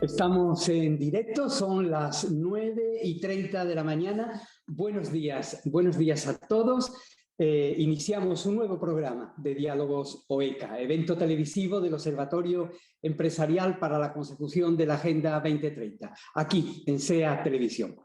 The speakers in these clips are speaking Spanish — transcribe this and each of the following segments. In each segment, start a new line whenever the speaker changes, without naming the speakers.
Estamos en directo, son las 9:30 de la mañana. Buenos días a todos. Iniciamos un nuevo programa de Diálogos OECA, evento televisivo del Observatorio Empresarial para la Consecución de la Agenda 2030, aquí en SEA Televisión.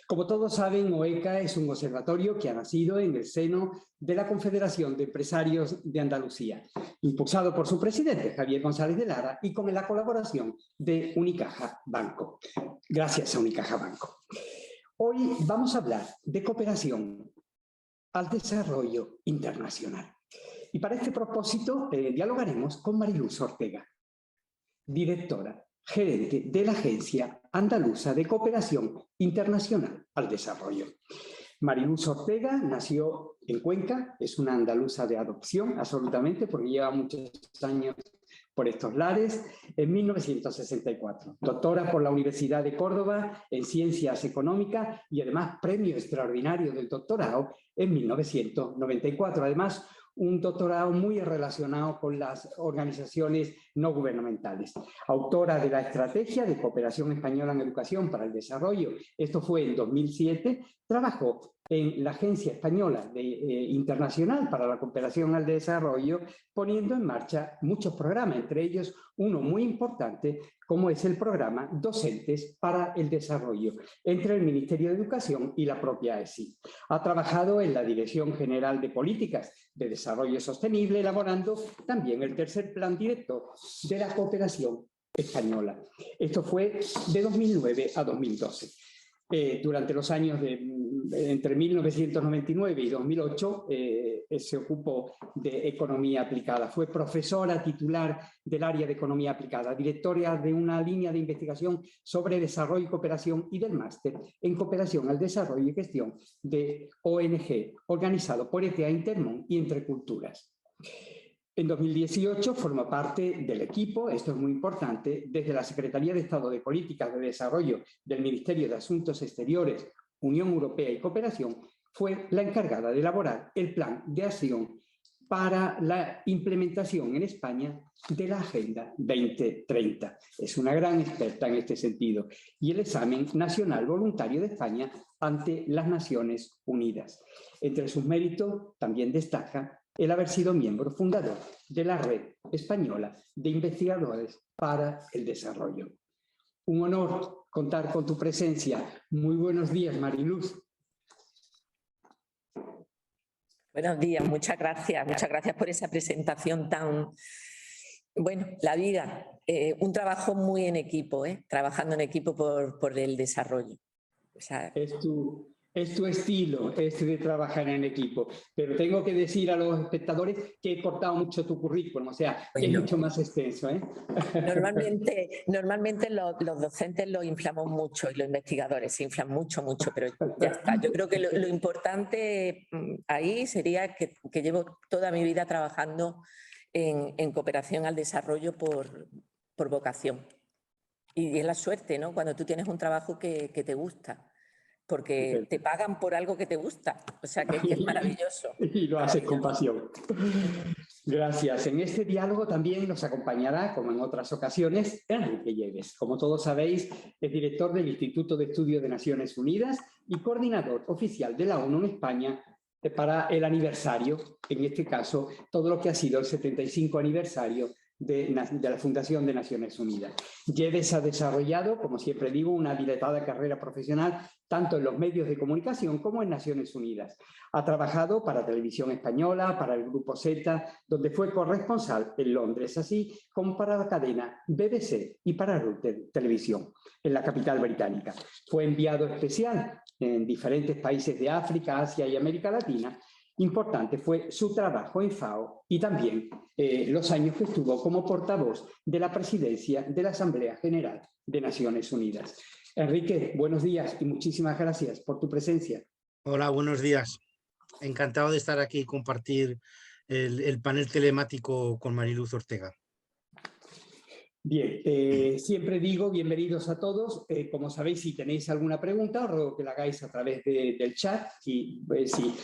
Como todos saben, OECA es un observatorio que ha nacido en el seno de la Confederación de Empresarios de Andalucía, impulsado por su presidente, Javier González de Lara, y con la colaboración de Unicaja Banco. Gracias a Unicaja Banco. Hoy vamos a hablar de cooperación al desarrollo internacional. Y para este propósito dialogaremos con Mariluz Ortega, directora gerente de la Agencia Andaluza de Cooperación Internacional al Desarrollo. Mariluz Ortega nació en Cuenca, es una andaluza de adopción, absolutamente, porque lleva muchos años por estos lares, en 1964. Doctora por la Universidad de Córdoba en Ciencias Económicas y además premio extraordinario del doctorado en 1994. Además, un doctorado muy relacionado con las organizaciones no gubernamentales. Autora de la Estrategia de Cooperación Española en Educación para el Desarrollo, esto fue en 2007, trabajó en la Agencia Española Internacional para la Cooperación al Desarrollo, poniendo en marcha muchos programas, entre ellos uno muy importante, como es el programa Docentes para el Desarrollo, entre el Ministerio de Educación y la propia ESI. Ha trabajado en la Dirección General de Políticas de Desarrollo Sostenible, elaborando también el tercer plan director de la cooperación española. Esto fue de 2009 a 2012. Durante los años entre 1999 y 2008 se ocupó de economía aplicada. Fue profesora titular del área de economía aplicada, directora de una línea de investigación sobre desarrollo y cooperación y del máster en cooperación al desarrollo y gestión de ONG, organizado por ETA Intermón y Entre Culturas. En 2018 forma parte del equipo, esto es muy importante, desde la Secretaría de Estado de Políticas de Desarrollo del Ministerio de Asuntos Exteriores, Unión Europea y Cooperación, fue la encargada de elaborar el plan de acción para la implementación en España de la Agenda 2030. Es una gran experta en este sentido. Y el examen nacional voluntario de España ante las Naciones Unidas. Entre sus méritos también destaca el haber sido miembro fundador de la Red Española de Investigadores para el Desarrollo. Un honor contar con tu presencia. Muy buenos días, Mariluz.
Buenos días, muchas gracias por esa presentación tan... Bueno, la vida, un trabajo muy en equipo, trabajando en equipo por el desarrollo. O sea,
Es tu estilo, de trabajar en equipo. Pero tengo que decir a los espectadores que he cortado mucho tu currículum, o sea, que es mucho más extenso.
Normalmente los docentes lo inflamos mucho y los investigadores se inflan mucho, pero ya está. Yo creo que lo importante ahí sería que llevo toda mi vida trabajando en cooperación al desarrollo por vocación. Y es la suerte, ¿no? Cuando tú tienes un trabajo que te gusta. Porque te pagan por algo que te gusta, o sea que es maravilloso.
Y lo haces con pasión. Gracias. En este diálogo también nos acompañará, como en otras ocasiones, Enrique Lleves. Como todos sabéis, es director del Instituto de Estudios de Naciones Unidas y coordinador oficial de la ONU en España para el aniversario, en este caso, todo lo que ha sido el 75 aniversario de la Fundación de Naciones Unidas. Lleves ha desarrollado, como siempre digo, una dilatada carrera profesional tanto en los medios de comunicación como en Naciones Unidas. Ha trabajado para Televisión Española, para el Grupo Z, donde fue corresponsal en Londres, así como para la cadena BBC y para Reuters Televisión, en la capital británica. Fue enviado especial en diferentes países de África, Asia y América Latina. Importante fue su trabajo en FAO y también los años que estuvo como portavoz de la presidencia de la Asamblea General de Naciones Unidas. Enrique, buenos días y muchísimas gracias por tu presencia.
Hola, buenos días. Encantado de estar aquí y compartir el panel telemático con Mariluz Ortega.
Bien, siempre digo bienvenidos a todos. Como sabéis, si tenéis alguna pregunta, os ruego que la hagáis a través del chat y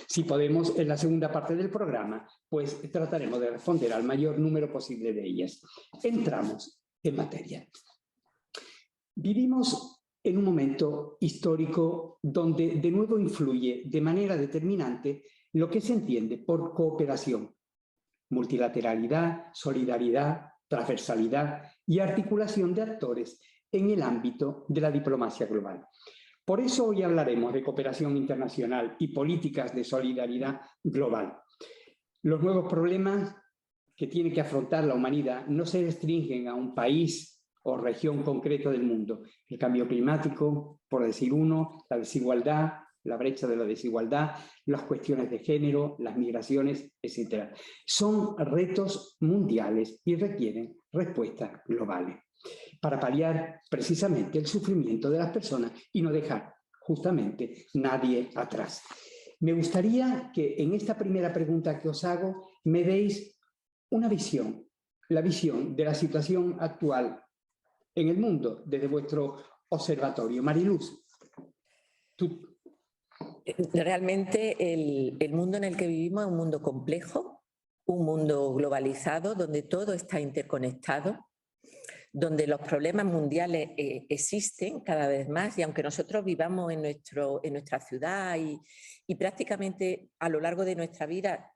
si podemos, en la segunda parte del programa, pues trataremos de responder al mayor número posible de ellas. Entramos en materia. Vivimos en un momento histórico donde de nuevo influye de manera determinante lo que se entiende por cooperación, multilateralidad, solidaridad, transversalidad y articulación de actores en el ámbito de la diplomacia global. Por eso hoy hablaremos de cooperación internacional y políticas de solidaridad global. Los nuevos problemas que tiene que afrontar la humanidad no se restringen a un país o región concreta del mundo. El cambio climático, por decir uno, la desigualdad, la brecha de la desigualdad, las cuestiones de género, las migraciones, etc. Son retos mundiales y requieren respuestas globales para paliar precisamente el sufrimiento de las personas y no dejar justamente nadie atrás. Me gustaría que en esta primera pregunta que os hago me deis una visión, la visión de la situación actual en el mundo desde vuestro observatorio. Mariluz, tú.
Realmente el mundo en el que vivimos es un mundo complejo, un mundo globalizado donde todo está interconectado, donde los problemas mundiales existen cada vez más y aunque nosotros vivamos en nuestra ciudad y prácticamente a lo largo de nuestra vida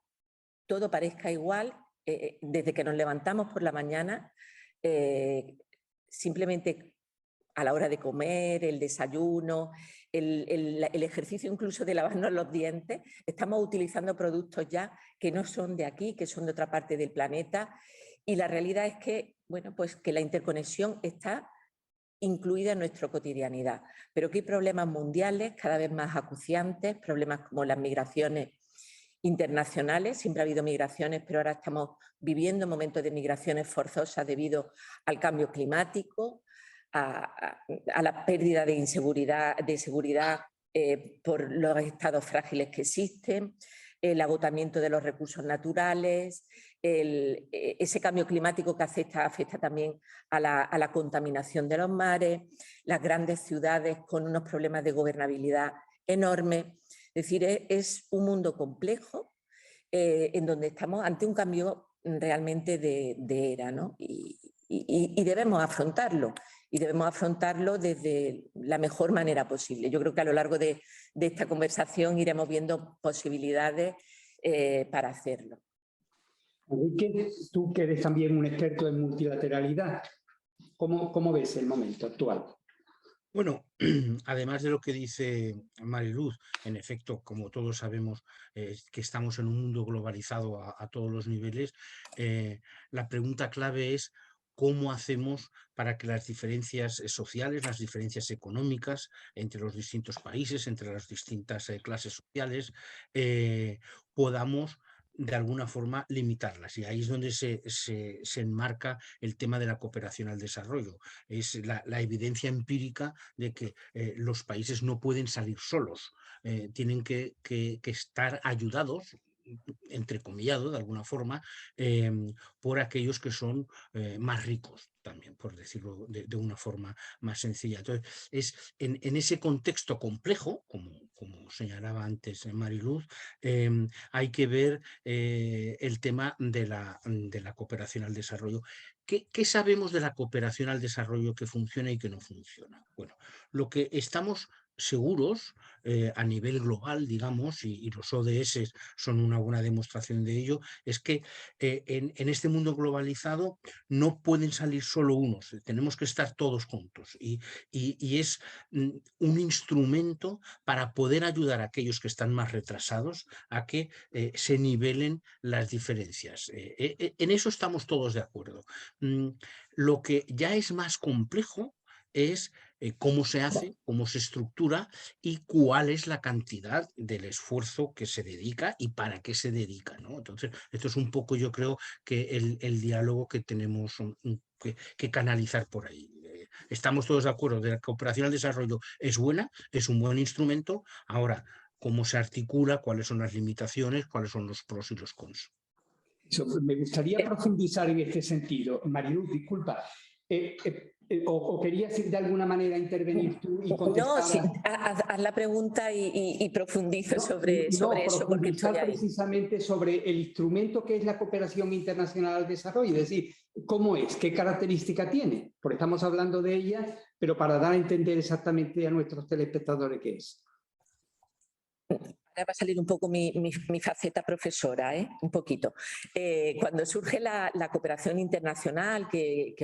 todo parezca igual, desde que nos levantamos por la mañana, simplemente a la hora de comer, el desayuno, el ejercicio incluso de lavarnos los dientes, estamos utilizando productos ya que no son de aquí, que son de otra parte del planeta. Y la realidad es que, bueno, pues que la interconexión está incluida en nuestra cotidianidad, pero que hay problemas mundiales cada vez más acuciantes, problemas como las migraciones internacionales. Siempre ha habido migraciones, pero ahora estamos viviendo momentos de migraciones forzosas debido al cambio climático, a la pérdida de seguridad por los estados frágiles que existen, el agotamiento de los recursos naturales, ese cambio climático que afecta también a la contaminación de los mares, las grandes ciudades con unos problemas de gobernabilidad enormes. Es decir, es un mundo complejo en donde estamos ante un cambio realmente de era, ¿no? Y debemos afrontarlo. Y debemos afrontarlo desde la mejor manera posible. Yo creo que a lo largo de esta conversación iremos viendo posibilidades para hacerlo.
Enrique, tú que eres también un experto en multilateralidad, ¿cómo ves el momento actual?
Bueno, además de lo que dice Mariluz, en efecto, como todos sabemos que estamos en un mundo globalizado a todos los niveles, la pregunta clave es cómo hacemos para que las diferencias sociales, las diferencias económicas entre los distintos países, entre las distintas clases sociales, podamos de alguna forma limitarlas. Y ahí es donde se enmarca el tema de la cooperación al desarrollo. Es la evidencia empírica de que los países no pueden salir solos, tienen que estar ayudados, entrecomillado de alguna forma, por aquellos que son más ricos también, por decirlo de una forma más sencilla. Entonces, es en ese contexto complejo, como señalaba antes Mariluz, hay que ver el tema de la cooperación al desarrollo. ¿Qué sabemos de la cooperación al desarrollo que funciona y que no funciona? Bueno, lo que estamos seguros a nivel global, digamos, y los ODS son una buena demostración de ello, es que en este mundo globalizado no pueden salir solo unos, tenemos que estar todos juntos y es un instrumento para poder ayudar a aquellos que están más retrasados a que se nivelen las diferencias. En eso estamos todos de acuerdo. Lo que ya es más complejo es cómo se hace, cómo se estructura y cuál es la cantidad del esfuerzo que se dedica y para qué se dedica, ¿no? Entonces, esto es un poco, yo creo, que el diálogo que tenemos que canalizar por ahí. Estamos todos de acuerdo de que la cooperación al desarrollo es buena, es un buen instrumento. Ahora, cómo se articula, cuáles son las limitaciones, cuáles son los pros y los cons.
Me gustaría profundizar en este sentido. Mariluz, disculpa. ¿O querías de alguna manera intervenir tú y contestar?
No, sí, haz la pregunta y profundizo sobre eso. Porque estoy ahí.
Precisamente sobre el instrumento que es la cooperación internacional al desarrollo. Es decir, ¿cómo es? ¿Qué característica tiene? Porque estamos hablando de ella pero para dar a entender exactamente a nuestros telespectadores qué es.
Ahora va a salir un poco mi faceta profesora, un poquito. Cuando surge la cooperación internacional, que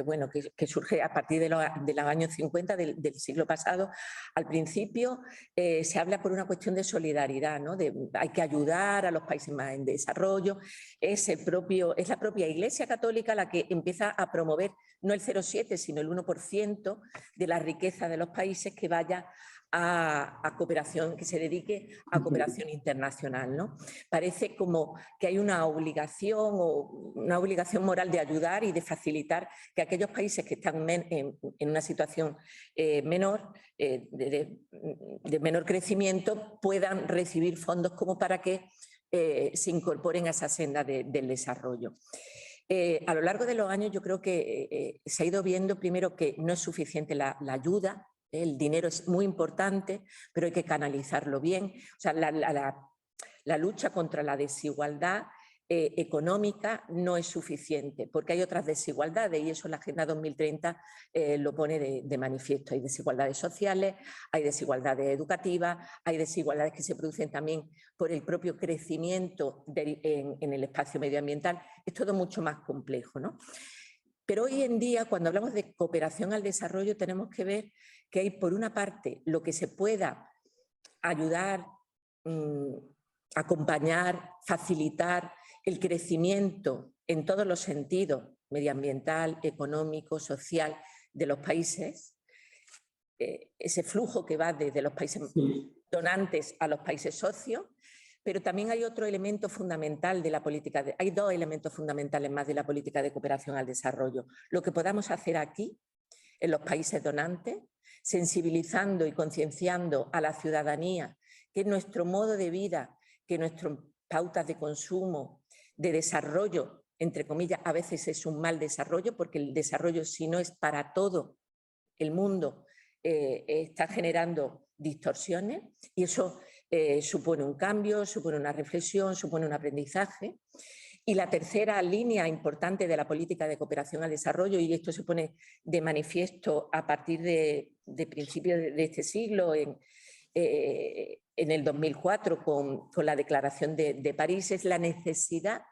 surge a partir de los años 50 del siglo pasado, al principio se habla por una cuestión de solidaridad, ¿no? Hay que ayudar a los países más en desarrollo. Es la propia Iglesia Católica la que empieza a promover no el 0,7, sino el 1% de la riqueza de los países que vaya a cooperación, que se dedique a cooperación internacional, ¿no? Parece como que hay una obligación moral de ayudar y de facilitar que aquellos países que están en una situación menor, de menor crecimiento, puedan recibir fondos como para que se incorporen a esa senda del desarrollo. A lo largo de los años yo creo que se ha ido viendo primero que no es suficiente la ayuda. El dinero es muy importante, pero hay que canalizarlo bien. O sea, la lucha contra la desigualdad económica no es suficiente, porque hay otras desigualdades y eso la Agenda 2030 lo pone de manifiesto. Hay desigualdades sociales, hay desigualdades educativas, hay desigualdades que se producen también por el propio crecimiento en el espacio medioambiental. Es todo mucho más complejo, ¿no? Pero hoy en día, cuando hablamos de cooperación al desarrollo, tenemos que ver que hay, por una parte, lo que se pueda ayudar, acompañar, facilitar el crecimiento en todos los sentidos, medioambiental, económico, social, de los países, ese flujo que va desde los países donantes a los países socios. Pero también hay otro elemento fundamental de la política, hay dos elementos fundamentales más de la política de cooperación al desarrollo. Lo que podamos hacer aquí, en los países donantes, sensibilizando y concienciando a la ciudadanía que nuestro modo de vida, que nuestras pautas de consumo, de desarrollo, entre comillas, a veces es un mal desarrollo, porque el desarrollo, si no es para todo el mundo, está generando distorsiones y eso supone un cambio, supone una reflexión, supone un aprendizaje. Y la tercera línea importante de la política de cooperación al desarrollo, y esto se pone de manifiesto a partir de principios de este siglo, en el 2004 con la Declaración de París, es la necesidad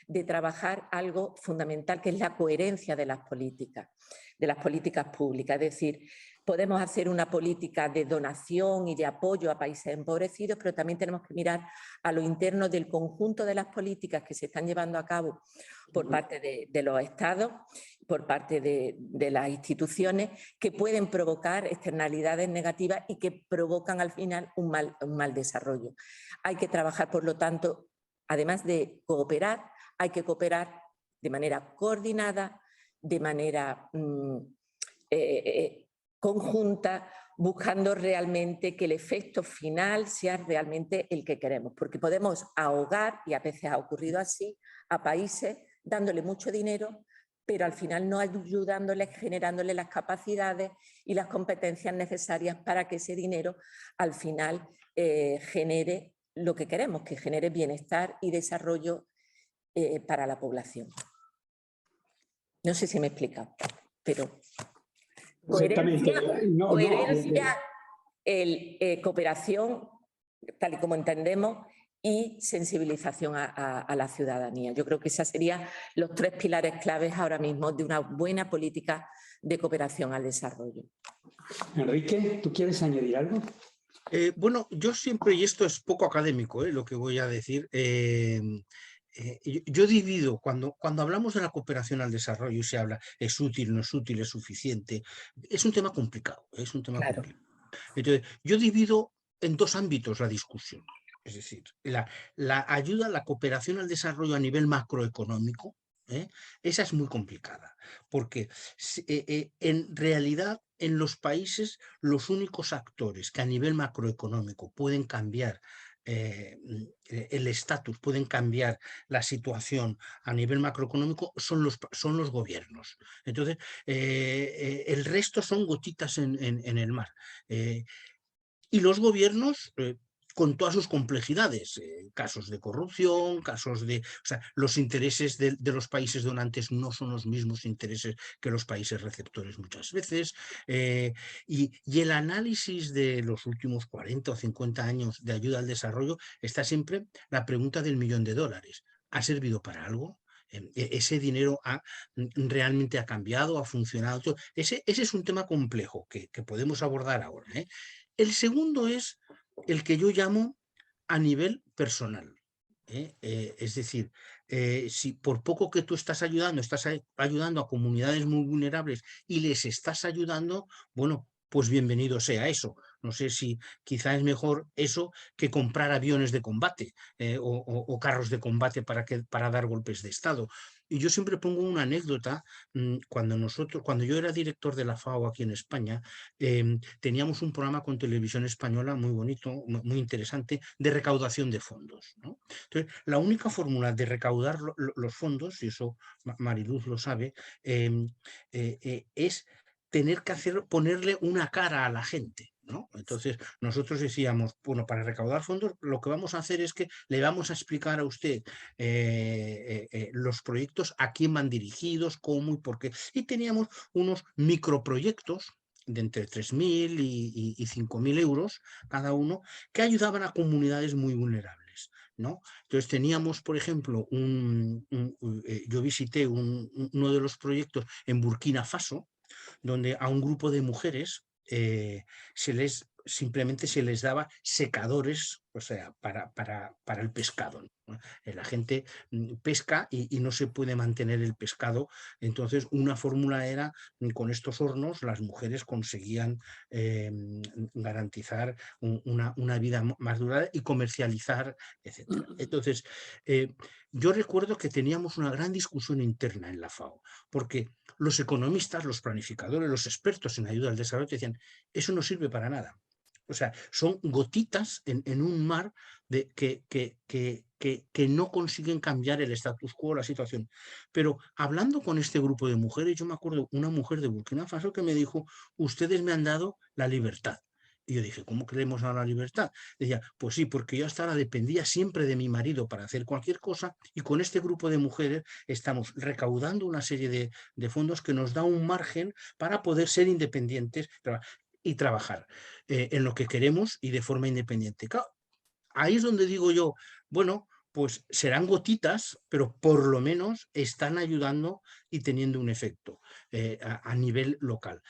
de trabajar algo fundamental, que es la coherencia de las políticas públicas. Es decir, podemos hacer una política de donación y de apoyo a países empobrecidos, pero también tenemos que mirar a lo interno del conjunto de las políticas que se están llevando a cabo por parte de los estados, por parte de las instituciones, que pueden provocar externalidades negativas y que provocan al final un mal desarrollo. Hay que trabajar, por lo tanto, además de cooperar, hay que cooperar de manera coordinada, de manera conjunta, buscando realmente que el efecto final sea realmente el que queremos, porque podemos ahogar, y a veces ha ocurrido así, a países dándole mucho dinero, pero al final no ayudándoles, generándoles las capacidades y las competencias necesarias para que ese dinero al final genere lo que queremos, que genere bienestar y desarrollo para la población. No sé si me he explicado, pero coherencia, cooperación, tal y como entendemos, y sensibilización a la ciudadanía. Yo creo que esos serían los tres pilares claves ahora mismo de una buena política de cooperación al desarrollo.
Enrique, ¿tú quieres añadir algo?
Bueno, yo siempre, y esto es poco académico, lo que voy a decir, yo divido, cuando hablamos de la cooperación al desarrollo y se habla es útil, no es útil, es suficiente, es un tema complicado, complicado. Entonces, yo divido en dos ámbitos la discusión, es decir, la ayuda, la cooperación al desarrollo a nivel macroeconómico, esa es muy complicada, porque en realidad en los países los únicos actores que a nivel macroeconómico pueden cambiar el estatus, pueden cambiar la situación a nivel macroeconómico son los gobiernos. Entonces, el resto son gotitas en el mar. Y los gobiernos con todas sus complejidades, casos de corrupción, casos de... O sea, los intereses de los países donantes no son los mismos intereses que los países receptores muchas veces, y el análisis de los últimos 40 o 50 años de ayuda al desarrollo está siempre la pregunta del $1.000.000. ¿Ha servido para algo? ¿Ese dinero realmente ha cambiado, ha funcionado? Ese es un tema complejo que podemos abordar ahora. El segundo es el que yo llamo a nivel personal. Es decir, si por poco que tú estás ayudando a comunidades muy vulnerables y les estás ayudando, bueno, pues bienvenido sea eso. No sé si quizá es mejor eso que comprar aviones de combate o carros de combate para dar golpes de Estado. Y yo siempre pongo una anécdota. Cuando yo era director de la FAO aquí en España, teníamos un programa con Televisión Española muy bonito, muy interesante, de recaudación de fondos, ¿no? Entonces, la única fórmula de recaudar los fondos, y eso Mariluz lo sabe, es tener que ponerle una cara a la gente, ¿no? Entonces, nosotros decíamos, bueno, para recaudar fondos, lo que vamos a hacer es que le vamos a explicar a usted los proyectos, a quién van dirigidos, cómo y por qué. Y teníamos unos microproyectos de entre 3.000 y 5.000 euros cada uno, que ayudaban a comunidades muy vulnerables, ¿no? Entonces teníamos, por ejemplo, yo visité uno de los proyectos en Burkina Faso, donde a un grupo de mujeres simplemente se les daba secadores, o sea, para el pescado, ¿no? La gente pesca y no se puede mantener el pescado. Entonces, una fórmula era, con estos hornos, las mujeres conseguían garantizar una vida más duradera y comercializar, etc. Entonces, yo recuerdo que teníamos una gran discusión interna en la FAO, porque los economistas, los planificadores, los expertos en ayuda al desarrollo decían, eso no sirve para nada. O sea, son gotitas en un mar que no consiguen cambiar el status quo, la situación. Pero hablando con este grupo de mujeres, yo me acuerdo una mujer de Burkina Faso que me dijo, ustedes me han dado la libertad. Y yo dije, ¿cómo que le hemos dado la libertad? Decía, pues sí, porque yo hasta ahora dependía siempre de mi marido para hacer cualquier cosa, y con este grupo de mujeres estamos recaudando una serie de fondos que nos da un margen para poder ser independientes y trabajar en lo que queremos y de forma independiente. Claro, ahí es donde digo yo, bueno, pues serán gotitas, pero por lo menos están ayudando y teniendo un efecto a nivel local.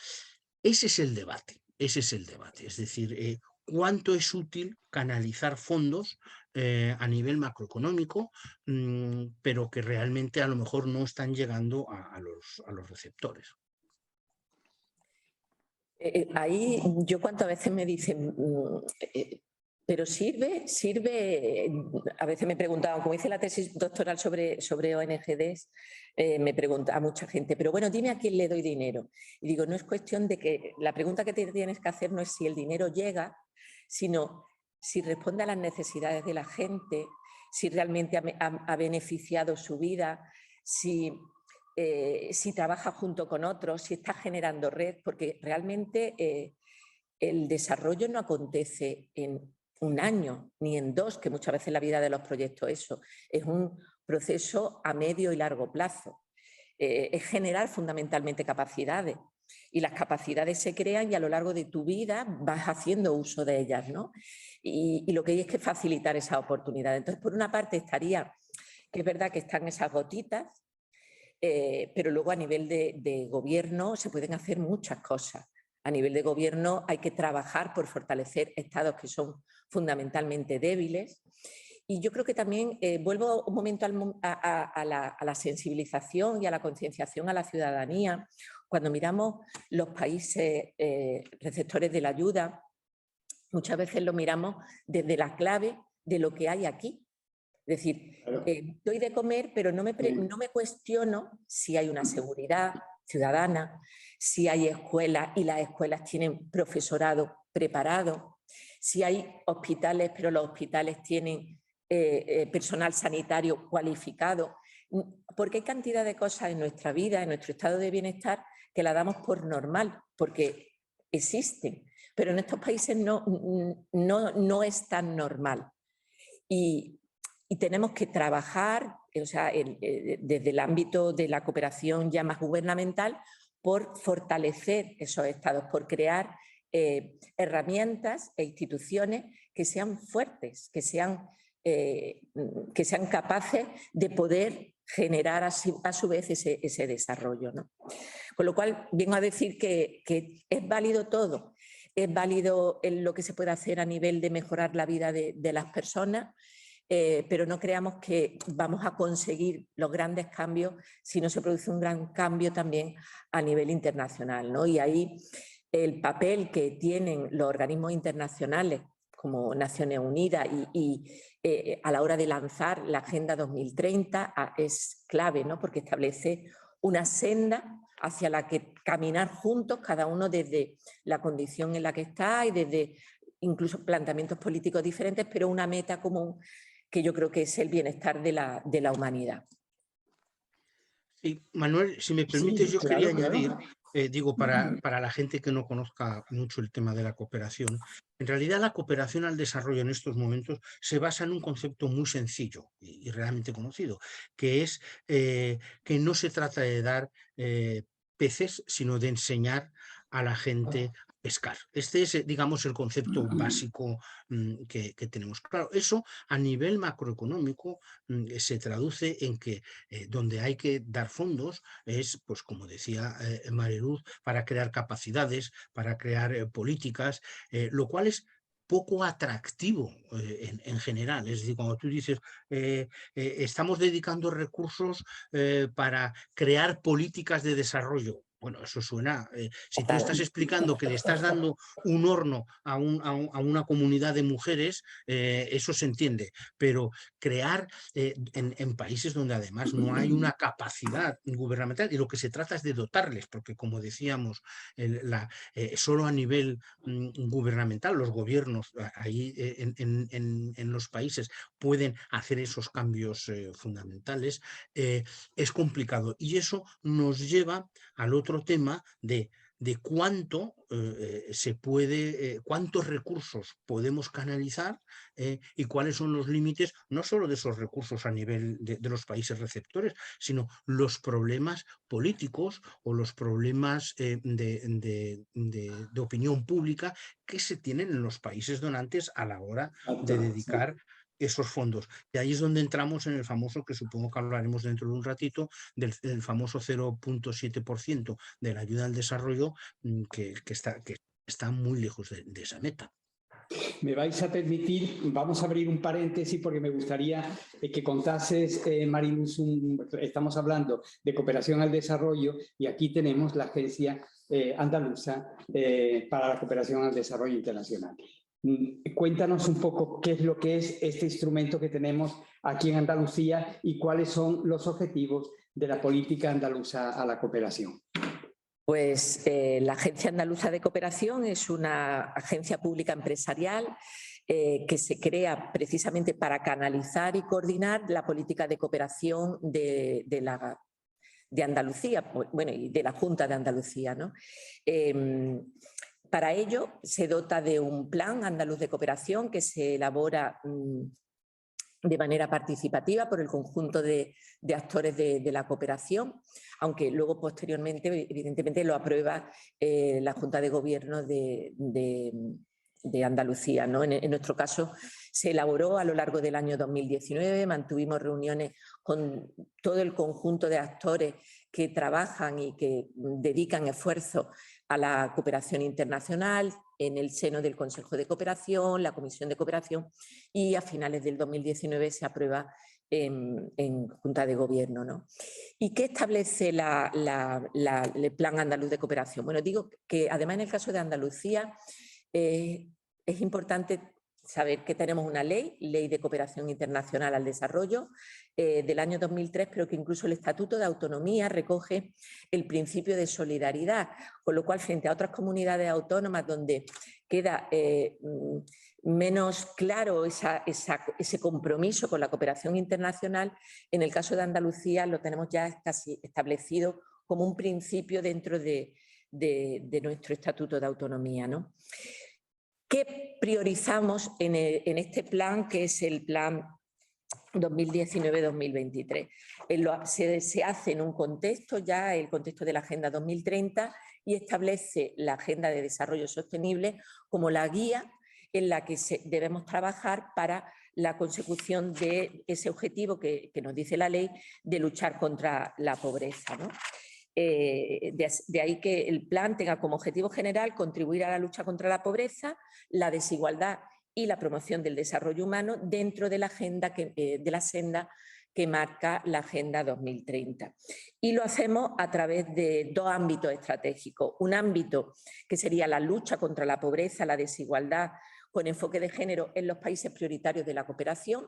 Ese es el debate. Ese es el debate, es decir, cuánto es útil canalizar fondos a nivel macroeconómico, pero que realmente a lo mejor no están llegando a los receptores.
Ahí yo cuántas veces me dicen, pero sirve, a veces me preguntaban, como hice la tesis doctoral sobre ONGDs, me pregunta a mucha gente, pero bueno, dime a quién le doy dinero. Y digo, no es cuestión de que, la pregunta que te tienes que hacer no es si el dinero llega, sino si responde a las necesidades de la gente, si realmente ha beneficiado su vida, si trabaja junto con otros, si está generando red, porque realmente el desarrollo no acontece en un año ni en dos, que muchas veces la vida de los proyectos es un proceso a medio y largo plazo. Es generar fundamentalmente capacidades, y las capacidades se crean y a lo largo de tu vida vas haciendo uso de ellas, ¿no? Y lo que hay es que facilitar esa oportunidad. Entonces, por una parte estaría que es verdad que están esas gotitas, pero luego a nivel de gobierno se pueden hacer muchas cosas. A nivel de gobierno hay que trabajar por fortalecer estados que son fundamentalmente débiles. Y yo creo que también, vuelvo un momento a la sensibilización y a la concienciación a la ciudadanía. Cuando miramos los países receptores de la ayuda, muchas veces lo miramos desde la clave de lo que hay aquí. Es decir, doy de comer, pero no me cuestiono si hay una seguridad ciudadana, si hay escuelas y las escuelas tienen profesorado preparado, si hay hospitales, pero los hospitales tienen personal sanitario cualificado, porque hay cantidad de cosas en nuestra vida, en nuestro estado de bienestar, que la damos por normal, porque existen. pero en estos países no es tan normal. Y tenemos que trabajar, o sea, desde el ámbito de la cooperación ya más gubernamental, por fortalecer esos estados, por crear herramientas e instituciones que sean fuertes, que sean capaces de poder generar a su vez ese desarrollo, ¿no? Con lo cual, vengo a decir que es válido todo. Es válido lo que se puede hacer a nivel de mejorar la vida de las personas, pero no creamos que vamos a conseguir los grandes cambios si no se produce un gran cambio también a nivel internacional, ¿no? Y ahí el papel que tienen los organismos internacionales como Naciones Unidas y a la hora de lanzar la Agenda 2030 es clave, ¿no? Porque establece una senda hacia la que caminar juntos, cada uno desde la condición en la que está y desde incluso planteamientos políticos diferentes, pero una meta común que yo creo que es el bienestar de la humanidad.
Sí, Manuel, si me permites,
Sí,
yo
claro,
quería añadir,
claro.
digo, para la gente que no conozca mucho el tema de la cooperación, en realidad la cooperación al desarrollo en estos momentos se basa en un concepto muy sencillo y realmente conocido, que es que no se trata de dar peces, sino de enseñar a la gente a pescar. Este es, digamos, el concepto básico que tenemos. Claro, eso a nivel macroeconómico se traduce en que donde hay que dar fondos es, pues como decía Mariluz, para crear capacidades, para crear políticas, lo cual es poco atractivo en general. Es decir, cuando tú dices estamos dedicando recursos para crear políticas de desarrollo. Bueno, eso suena, si tú estás explicando que le estás dando un horno a una comunidad de mujeres, eso se entiende, pero crear en países donde además no hay una capacidad gubernamental y lo que se trata es de dotarles, porque como decíamos, solo a nivel gubernamental los gobiernos ahí en los países pueden hacer esos cambios fundamentales, es complicado y eso nos lleva al otro tema de cuánto se puede, cuántos recursos podemos canalizar y cuáles son los límites, no solo de esos recursos a nivel de los países receptores, sino los problemas políticos o los problemas de opinión pública que se tienen en los países donantes a la hora de dedicar esos fondos. Y ahí es donde entramos en el famoso, que supongo que hablaremos dentro de un ratito, del famoso 0,7% de la ayuda al desarrollo que está muy lejos de esa meta.
Me vais a permitir, vamos a abrir un paréntesis porque me gustaría que contases, Mariluz, estamos hablando de cooperación al desarrollo y aquí tenemos la Agencia Andaluza para la Cooperación al Desarrollo Internacional. Cuéntanos un poco qué es lo que es este instrumento que tenemos aquí en Andalucía y cuáles son los objetivos de la política andaluza a la cooperación.
Pues la Agencia Andaluza de Cooperación es una agencia pública empresarial que se crea precisamente para canalizar y coordinar la política de cooperación de Andalucía, bueno, y de la Junta de Andalucía, ¿no? Para ello se dota de un plan andaluz de cooperación que se elabora de manera participativa por el conjunto de actores de la cooperación, aunque luego posteriormente evidentemente lo aprueba la Junta de Gobierno de Andalucía, ¿no? En nuestro caso se elaboró a lo largo del año 2019, mantuvimos reuniones con todo el conjunto de actores que trabajan y que dedican esfuerzos a la cooperación internacional en el seno del Consejo de Cooperación, la Comisión de Cooperación, y a finales del 2019 se aprueba en Junta de Gobierno, ¿no? ¿Y qué establece el Plan Andaluz de Cooperación? Bueno, digo que además en el caso de Andalucía es importante saber que tenemos una ley de cooperación internacional al desarrollo del año 2003, pero que incluso el Estatuto de Autonomía recoge el principio de solidaridad, con lo cual frente a otras comunidades autónomas donde queda menos claro ese compromiso con la cooperación internacional, en el caso de Andalucía lo tenemos ya casi establecido como un principio dentro de de nuestro Estatuto de Autonomía, ¿no? ¿Qué priorizamos en este plan, que es el plan 2019-2023? Se hace en un contexto, ya el contexto de la Agenda 2030, y establece la Agenda de Desarrollo Sostenible como la guía en la que debemos trabajar para la consecución de ese objetivo que nos dice la ley de luchar contra la pobreza, ¿no? De ahí que el plan tenga como objetivo general contribuir a la lucha contra la pobreza, la desigualdad y la promoción del desarrollo humano dentro de la senda que marca la Agenda 2030. Y lo hacemos a través de dos ámbitos estratégicos. Un ámbito que sería la lucha contra la pobreza, la desigualdad, con enfoque de género en los países prioritarios de la cooperación.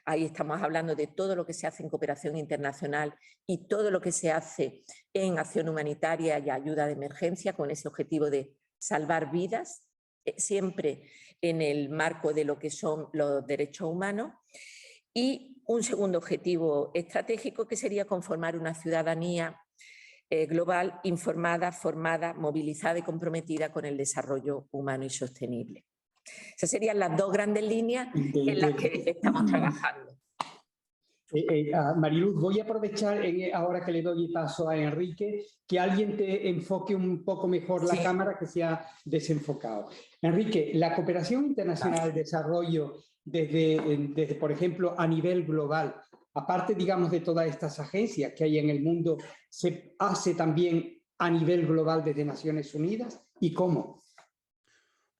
Ahí estamos hablando de todo lo que se hace en cooperación internacional y todo lo que se hace en acción humanitaria y ayuda de emergencia, con ese objetivo de salvar vidas, siempre en el marco de lo que son los derechos humanos. Y un segundo objetivo estratégico, que sería conformar una ciudadanía global informada, formada, movilizada y comprometida con el desarrollo humano y sostenible. Esas serían las dos grandes líneas en las que estamos trabajando.
Mariluz, voy a aprovechar ahora que le doy paso a Enrique, que alguien te enfoque un poco mejor la cámara, que se ha desenfocado. Enrique, la cooperación internacional de desarrollo desde, por ejemplo, a nivel global, aparte, digamos, de todas estas agencias que hay en el mundo, ¿se hace también a nivel global desde Naciones Unidas? ¿Y cómo?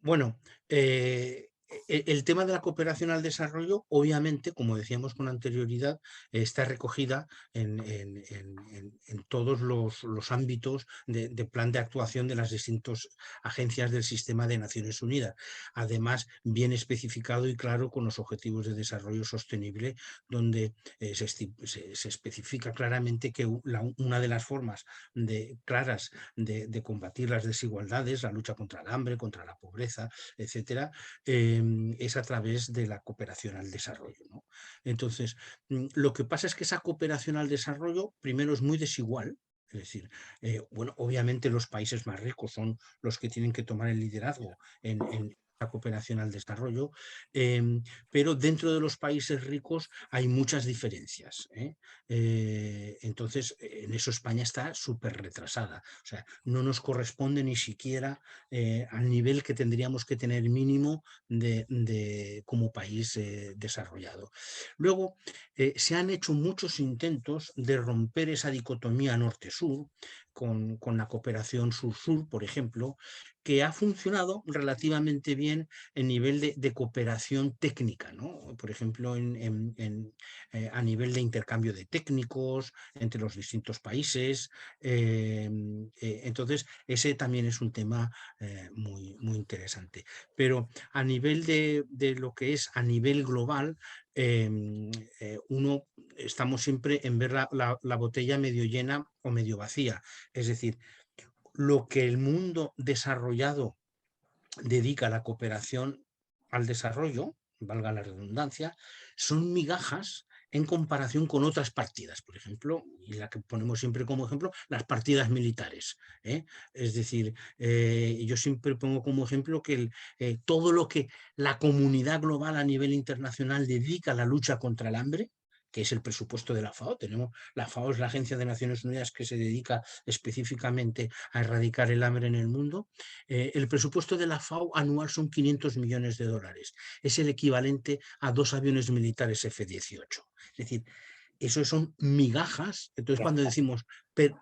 Bueno, el tema de la cooperación al desarrollo, obviamente, como decíamos con anterioridad, está recogida en todos los ámbitos de plan de actuación de las distintas agencias del sistema de Naciones Unidas. Además, bien especificado y claro con los objetivos de desarrollo sostenible, donde se especifica claramente que una de las formas claras de combatir las desigualdades, la lucha contra el hambre, contra la pobreza, etcétera, es a través de la cooperación al desarrollo, ¿no? Entonces, lo que pasa es que esa cooperación al desarrollo, primero, es muy desigual. Es decir, bueno, obviamente los países más ricos son los que tienen que tomar el liderazgo en la cooperación al desarrollo, pero dentro de los países ricos hay muchas diferencias, ¿eh? Entonces, en eso España está súper retrasada. O sea, no nos corresponde ni siquiera al nivel que tendríamos que tener mínimo como país desarrollado. Luego, se han hecho muchos intentos de romper esa dicotomía norte-sur con la cooperación sur-sur, por ejemplo, que ha funcionado relativamente bien en nivel de cooperación técnica, ¿no? Por ejemplo, a nivel de intercambio de técnicos entre los distintos países. Entonces, ese también es un tema muy, muy interesante. Pero a nivel de lo que es a nivel global, estamos siempre en ver la botella medio llena o medio vacía. Es decir, lo que el mundo desarrollado dedica a la cooperación al desarrollo, valga la redundancia, son migajas en comparación con otras partidas, por ejemplo, y la que ponemos siempre como ejemplo, las partidas militares, ¿eh? Es decir, yo siempre pongo como ejemplo que todo lo que la comunidad global a nivel internacional dedica a la lucha contra el hambre, que es el presupuesto de la FAO. La FAO es la Agencia de Naciones Unidas que se dedica específicamente a erradicar el hambre en el mundo. El presupuesto de la FAO anual son 500 millones de dólares. Es el equivalente a 2 aviones militares F-18. Es decir, eso son migajas. Entonces, cuando decimos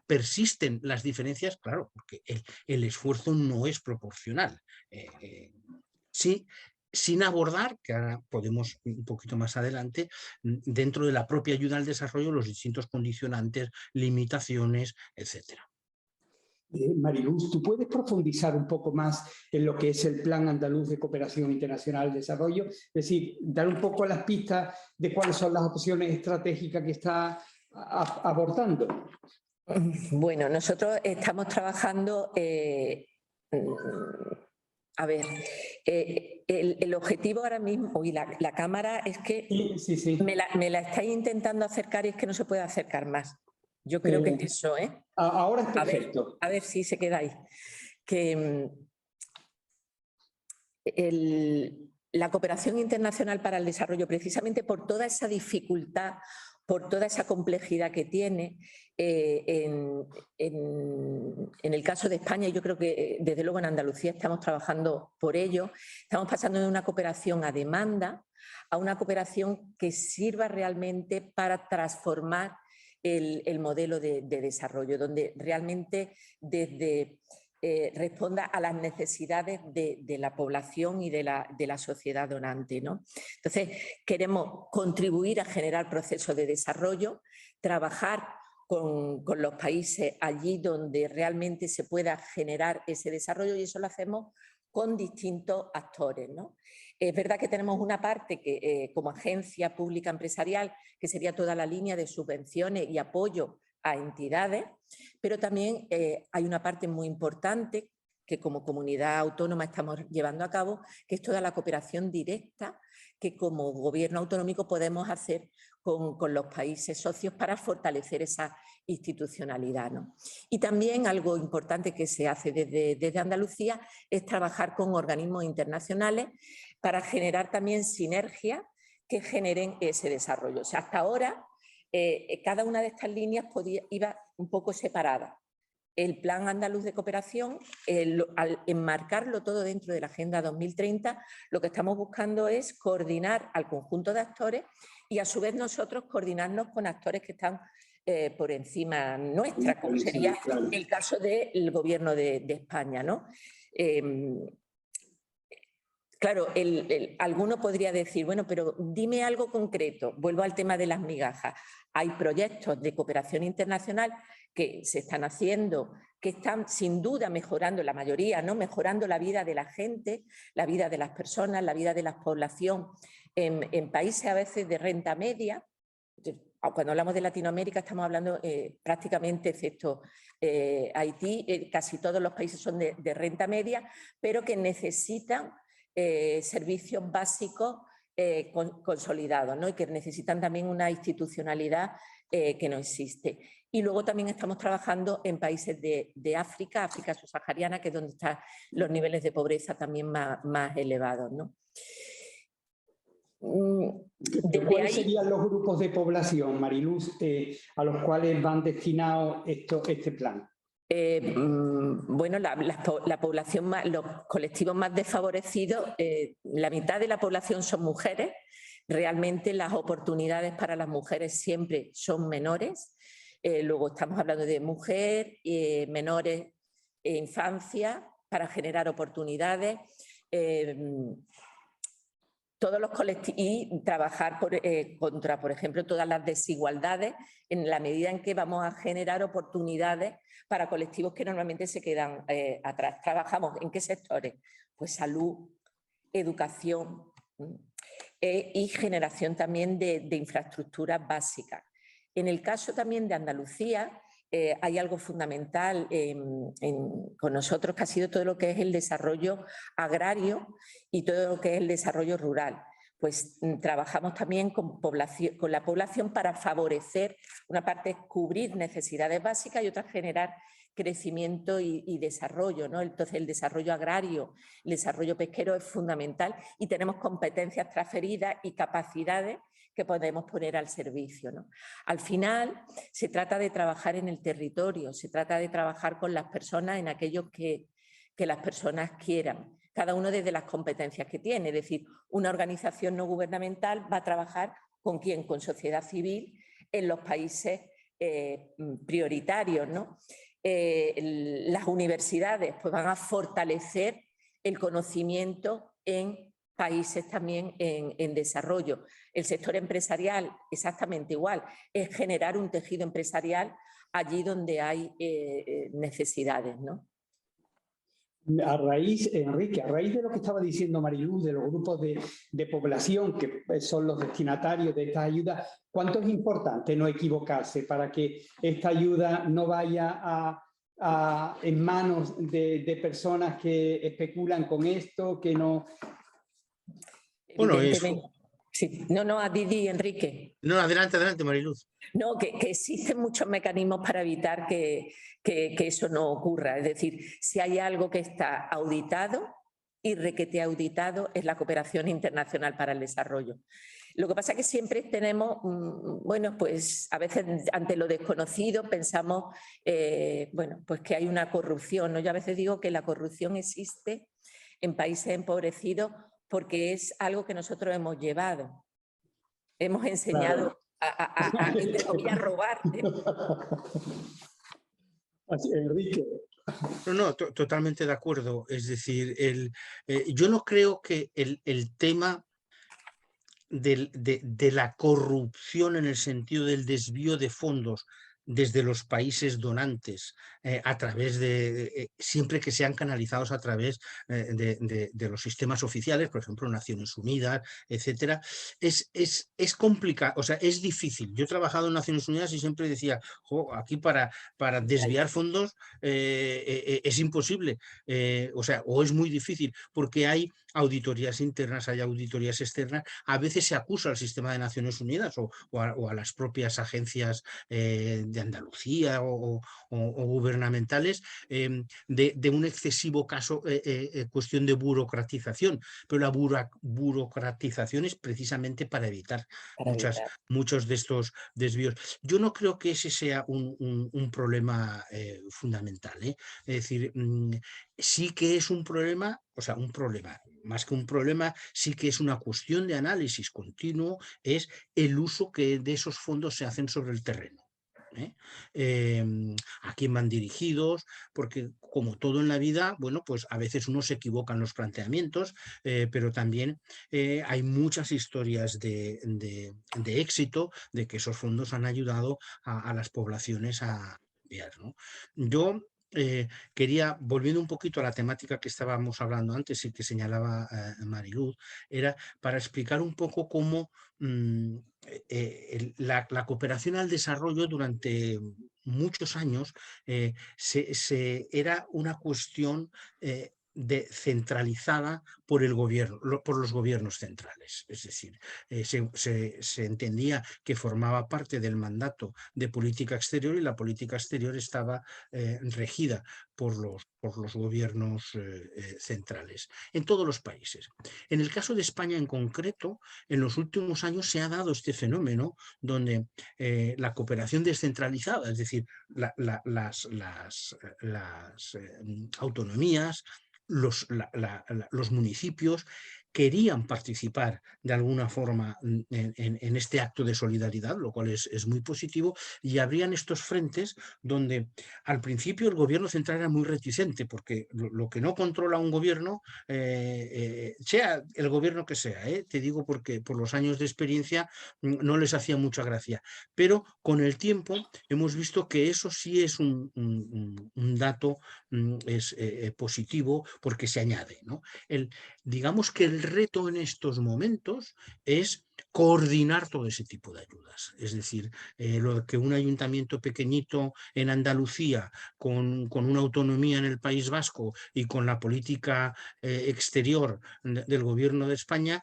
persisten las diferencias, claro, porque el esfuerzo no es proporcional. Sí, sin abordar, que ahora podemos un poquito más adelante, dentro de la propia ayuda al desarrollo, los distintos condicionantes, limitaciones, etcétera.
Mariluz, ¿tú puedes profundizar un poco más en lo que es el Plan Andaluz de Cooperación Internacional de Desarrollo? Es decir, dar un poco las pistas de cuáles son las opciones estratégicas que está abordando.
Bueno, nosotros estamos trabajando... A ver, el objetivo ahora mismo, y la cámara es que
sí.
me la estáis intentando acercar y es que no se puede acercar más. Yo creo que es eso, ¿eh?
Ahora es perfecto.
A ver si se queda ahí. Que la cooperación internacional para el desarrollo, precisamente por toda esa dificultad, por toda esa complejidad que tiene, en el caso de España, yo creo que desde luego en Andalucía estamos trabajando por ello, estamos pasando de una cooperación a demanda a una cooperación que sirva realmente para transformar el modelo de desarrollo, donde realmente responda a las necesidades de la población y de la sociedad donante, ¿no? Entonces, queremos contribuir a generar procesos de desarrollo, trabajar con los países allí donde realmente se pueda generar ese desarrollo, y eso lo hacemos con distintos actores, ¿no? Es verdad que tenemos una parte que, como agencia pública empresarial, que sería toda la línea de subvenciones y apoyo a entidades, pero también hay una parte muy importante que como comunidad autónoma estamos llevando a cabo, que es toda la cooperación directa que como gobierno autonómico podemos hacer con los países socios para fortalecer esa institucionalidad, ¿no? Y también algo importante que se hace desde Andalucía es trabajar con organismos internacionales para generar también sinergias que generen ese desarrollo. O sea, hasta ahora cada una de estas líneas iba un poco separada. El Plan Andaluz de Cooperación, al enmarcarlo todo dentro de la Agenda 2030, lo que estamos buscando es coordinar al conjunto de actores y a su vez nosotros coordinarnos con actores que están por encima nuestra, como sería el caso del Gobierno de España, ¿no? Claro, alguno podría decir, bueno, pero dime algo concreto. Vuelvo al tema de las migajas. Hay proyectos de cooperación internacional que se están haciendo, que están sin duda mejorando, la mayoría, ¿no? Mejorando la vida de la gente, la vida de las personas, la vida de la población en países a veces de renta media. Cuando hablamos de Latinoamérica estamos hablando prácticamente, excepto Haití, casi todos los países son de renta media, pero que necesitan servicios básicos consolidados, ¿no? Y que necesitan también una institucionalidad que no existe. Y luego también estamos trabajando en países de África, África subsahariana, que es donde están los niveles de pobreza también más elevados, ¿no?
¿Cuáles serían los grupos de población, Mariluz, a los cuales van destinados este plan?
Bueno, la población los colectivos más desfavorecidos, la mitad de la población son mujeres. Realmente las oportunidades para las mujeres siempre son menores. Luego estamos hablando de mujer, menores e infancia para generar oportunidades. Todos los colectivos y trabajar contra, por ejemplo, todas las desigualdades en la medida en que vamos a generar oportunidades para colectivos que normalmente se quedan atrás. ¿Trabajamos en qué sectores? Pues salud, educación y generación también de infraestructuras básicas. En el caso también de Andalucía, hay algo fundamental con nosotros que ha sido todo lo que es el desarrollo agrario y todo lo que es el desarrollo rural. Pues trabajamos también con la población para favorecer, una parte es cubrir necesidades básicas y otra generar crecimiento y desarrollo, ¿no? Entonces el desarrollo agrario, el desarrollo pesquero es fundamental y tenemos competencias transferidas y capacidades que podemos poner al servicio, ¿no? Al final se trata de trabajar en el territorio, se trata de trabajar con las personas en aquello que las personas quieran, cada uno desde las competencias que tiene. Es decir, una organización no gubernamental va a trabajar con quién, con sociedad civil en los países prioritarios, ¿no? Las universidades pues, van a fortalecer el conocimiento en países también en desarrollo. El sector empresarial, exactamente igual, es generar un tejido empresarial allí donde hay necesidades, ¿no?
Enrique, a raíz de lo que estaba diciendo Mariluz, de los grupos de población que son los destinatarios de esta ayuda, ¿cuánto es importante no equivocarse para que esta ayuda no vaya en manos de personas que especulan con esto, que no...
Bueno,
Sí, no, a Didi, Enrique.
No, adelante, Mariluz.
No, que existen muchos mecanismos para evitar que eso no ocurra. Es decir, si hay algo que está auditado y requete auditado es la cooperación internacional para el desarrollo. Lo que pasa es que siempre tenemos, bueno, pues a veces ante lo desconocido pensamos, bueno, pues que hay una corrupción, ¿no? Yo a veces digo que la corrupción existe en países empobrecidos porque es algo que nosotros hemos llevado. Hemos enseñado entre comillas, a robar.
Enrique.
No, totalmente de acuerdo. Es decir, yo no creo que el tema de la corrupción en el sentido del desvío de fondos desde los países donantes, a través siempre que sean canalizados a través de los sistemas oficiales, por ejemplo, Naciones Unidas, etcétera, es complicado, o sea, es difícil. Yo he trabajado en Naciones Unidas y siempre decía, aquí para desviar fondos es imposible, o sea, o es muy difícil, porque hay auditorías internas, hay auditorías externas, a veces se acusa al sistema de Naciones Unidas o a las propias agencias de Andalucía o gubernamentales de un excesivo cuestión de burocratización, pero la burocratización es precisamente para evitar muchos de estos desvíos. Yo no creo que ese sea un problema fundamental, ¿eh? Es decir, sí que es un problema, o sea, un problema, más que un problema, sí que es una cuestión de análisis continuo, es el uso que de esos fondos se hacen sobre el terreno. A quién van dirigidos, porque como todo en la vida, bueno, pues a veces uno se equivoca en los planteamientos, pero también hay muchas historias de éxito, de que esos fondos han ayudado a las poblaciones a cambiar, ¿no? Yo quería, volviendo un poquito a la temática que estábamos hablando antes y que señalaba Mariluz, era para explicar un poco cómo la cooperación al desarrollo durante muchos años era una cuestión centralizada por el gobierno, por los gobiernos centrales. Es decir, se entendía que formaba parte del mandato de política exterior y la política exterior estaba regida por los gobiernos centrales en todos los países. En el caso de España en concreto, en los últimos años se ha dado este fenómeno donde la cooperación descentralizada, es decir, las autonomías, los municipios querían participar de alguna forma en este acto de solidaridad, lo cual es muy positivo, y habrían estos frentes donde al principio el gobierno central era muy reticente, porque lo que no controla un gobierno, sea el gobierno que sea, te digo porque por los años de experiencia no les hacía mucha gracia, pero con el tiempo hemos visto que eso sí es un dato positivo, porque se añade, ¿no? Digamos que el reto en estos momentos es coordinar todo ese tipo de ayudas. Es decir, lo que un ayuntamiento pequeñito en Andalucía, con una autonomía en el País Vasco y con la política exterior del gobierno de España,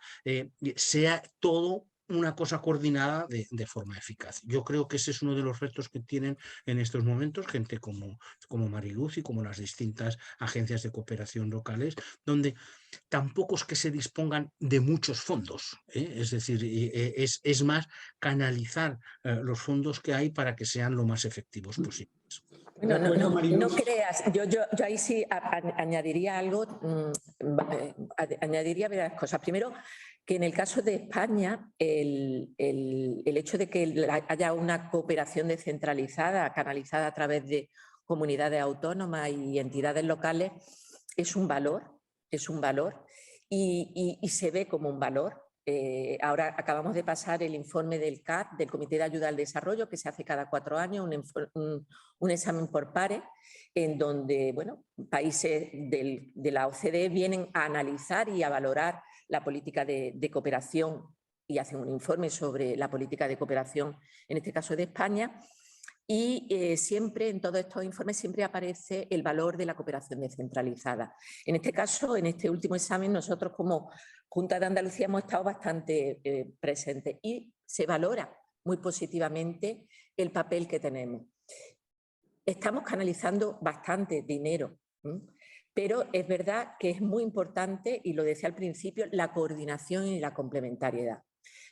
sea todo una cosa coordinada de forma eficaz. Yo creo que ese es uno de los retos que tienen en estos momentos gente como Mariluz y como las distintas agencias de cooperación locales, donde tampoco es que se dispongan de muchos fondos, es decir, es más canalizar los fondos que hay para que sean lo más efectivos posibles.
No creas, yo ahí sí añadiría algo, añadiría varias cosas. Primero, que en el caso de España, el hecho de que haya una cooperación descentralizada, canalizada a través de comunidades autónomas y entidades locales, es un valor y se ve como un valor. Ahora acabamos de pasar el informe del CAD, del Comité de Ayuda al Desarrollo, que se hace cada 4 años, un examen por pares, en donde bueno, países de la OCDE vienen a analizar y a valorar la política de cooperación y hacen un informe sobre la política de cooperación, en este caso de España. Y siempre en todos estos informes siempre aparece el valor de la cooperación descentralizada. En este caso, en este último examen, nosotros como Junta de Andalucía hemos estado bastante presentes y se valora muy positivamente el papel que tenemos. Estamos canalizando bastante dinero, pero es verdad que es muy importante, y lo decía al principio, la coordinación y la complementariedad.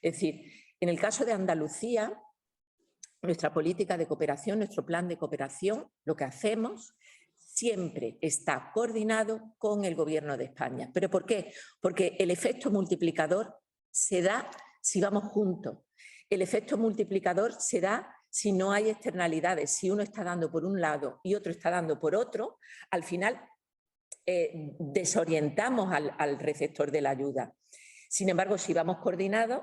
Es decir, en el caso de Andalucía, nuestra política de cooperación, nuestro plan de cooperación, lo que hacemos siempre está coordinado con el Gobierno de España. ¿Pero por qué? Porque el efecto multiplicador se da si vamos juntos. El efecto multiplicador se da si no hay externalidades. Si uno está dando por un lado y otro está dando por otro, al final desorientamos al receptor de la ayuda. Sin embargo, si vamos coordinados,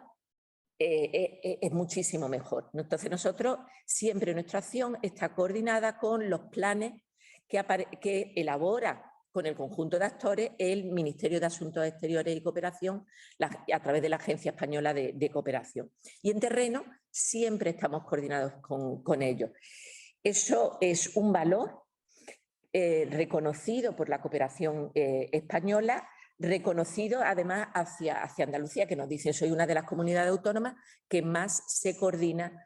es muchísimo mejor. Entonces nosotros siempre nuestra acción está coordinada con los planes que elabora con el conjunto de actores el Ministerio de Asuntos Exteriores y Cooperación a través de la Agencia Española de Cooperación. Y en terreno siempre estamos coordinados con ellos. Eso es un valor reconocido por la cooperación española, reconocido además hacia Andalucía, que nos dicen soy una de las comunidades autónomas que más se coordina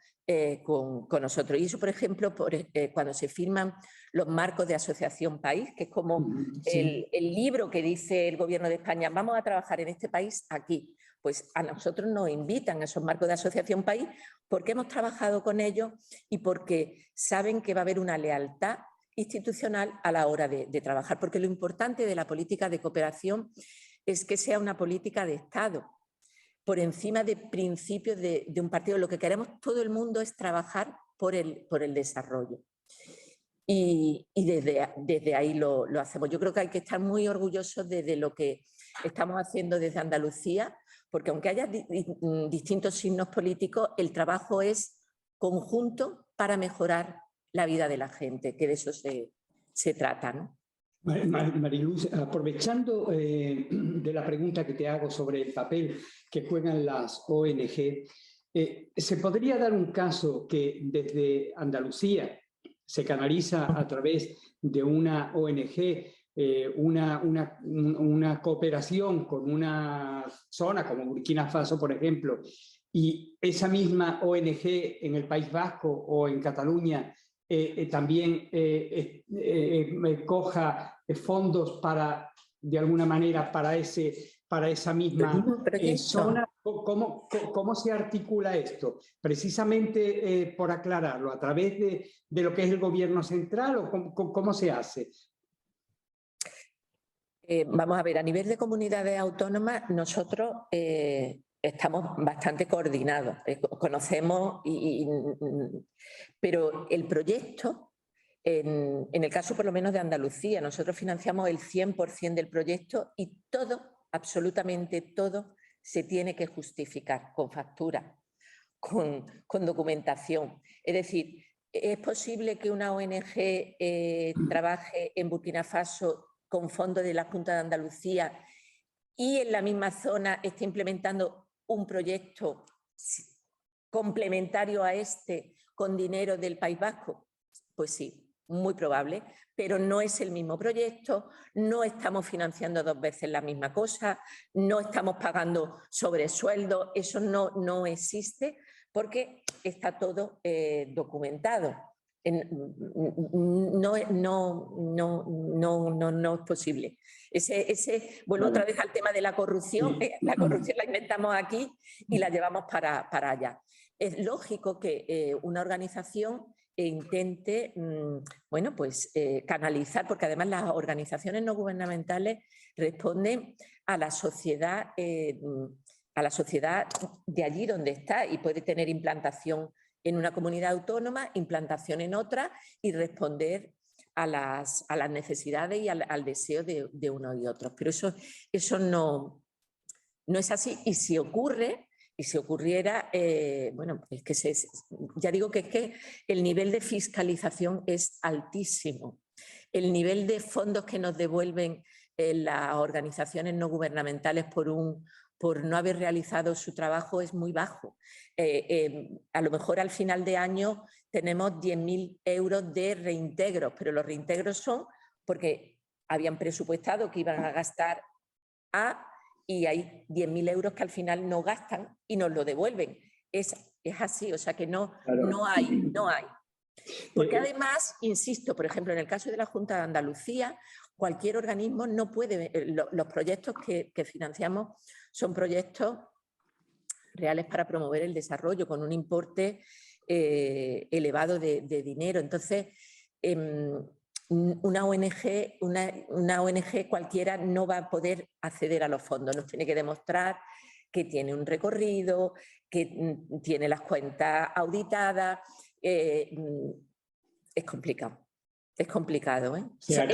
con nosotros. Y eso, por ejemplo, cuando se firman los marcos de asociación país, que es como el libro que dice el Gobierno de España, vamos a trabajar en este país aquí. Pues a nosotros nos invitan a esos marcos de asociación país porque hemos trabajado con ellos y porque saben que va a haber una lealtad institucional a la hora de trabajar, porque lo importante de la política de cooperación es que sea una política de Estado, por encima de principios de un partido. Lo que queremos todo el mundo es trabajar por el desarrollo. Y desde ahí lo hacemos. Yo creo que hay que estar muy orgullosos de lo que estamos haciendo desde Andalucía, porque aunque haya distintos signos políticos, el trabajo es conjunto para mejorar la vida de la gente, que de eso se trata, ¿no?
Mariluz, aprovechando de la pregunta que te hago sobre el papel que juegan las ONG, ¿se podría dar un caso que desde Andalucía se canaliza a través de una ONG una cooperación con una zona como Burkina Faso, por ejemplo, y esa misma ONG en el País Vasco o en Cataluña también coja fondos para, de alguna manera, para esa misma zona? ¿Cómo se articula esto? Precisamente por aclararlo, ¿a través de lo que es el gobierno central o cómo se hace?
Vamos a ver, a nivel de comunidades autónomas, nosotros estamos bastante coordinados, conocemos, pero el proyecto, en el caso por lo menos de Andalucía, nosotros financiamos el 100% del proyecto y todo, absolutamente todo, se tiene que justificar con factura, con documentación. Es decir, ¿es posible que una ONG trabaje en Burkina Faso con fondos de la Junta de Andalucía y en la misma zona esté implementando un proyecto complementario a este con dinero del País Vasco? Pues sí, muy probable, pero no es el mismo proyecto, no estamos financiando dos veces la misma cosa, no estamos pagando sobresueldos, eso no existe porque está todo documentado. No es posible. Vuelvo otra vez al tema de la corrupción. La corrupción la inventamos aquí y la llevamos para allá. Es lógico que una organización intente bueno, pues, canalizar, porque además las organizaciones no gubernamentales responden a la sociedad de allí donde está y puede tener implantación en una comunidad autónoma, implantación en otra y responder a las necesidades y al deseo de unos y otros. Pero eso no es así. Y si ocurre, y si ocurriera, bueno, es que ya digo que es que el nivel de fiscalización es altísimo. El nivel de fondos que nos devuelven las organizaciones no gubernamentales por por no haber realizado su trabajo es muy bajo. A lo mejor al final de año tenemos 10.000 euros de reintegros, pero los reintegros son porque habían presupuestado que iban a gastar A y hay 10.000 euros que al final no gastan y nos lo devuelven. Es así, o sea que no,
Claro.
no hay. Porque además, insisto, por ejemplo, en el caso de la Junta de Andalucía, cualquier organismo no puede, los proyectos que financiamos son proyectos reales para promover el desarrollo con un importe elevado de dinero. Entonces, una ONG cualquiera no va a poder acceder a los fondos, nos tiene que demostrar que tiene un recorrido, que tiene las cuentas auditadas. Es complicado. Es complicado, ¿eh? O sea,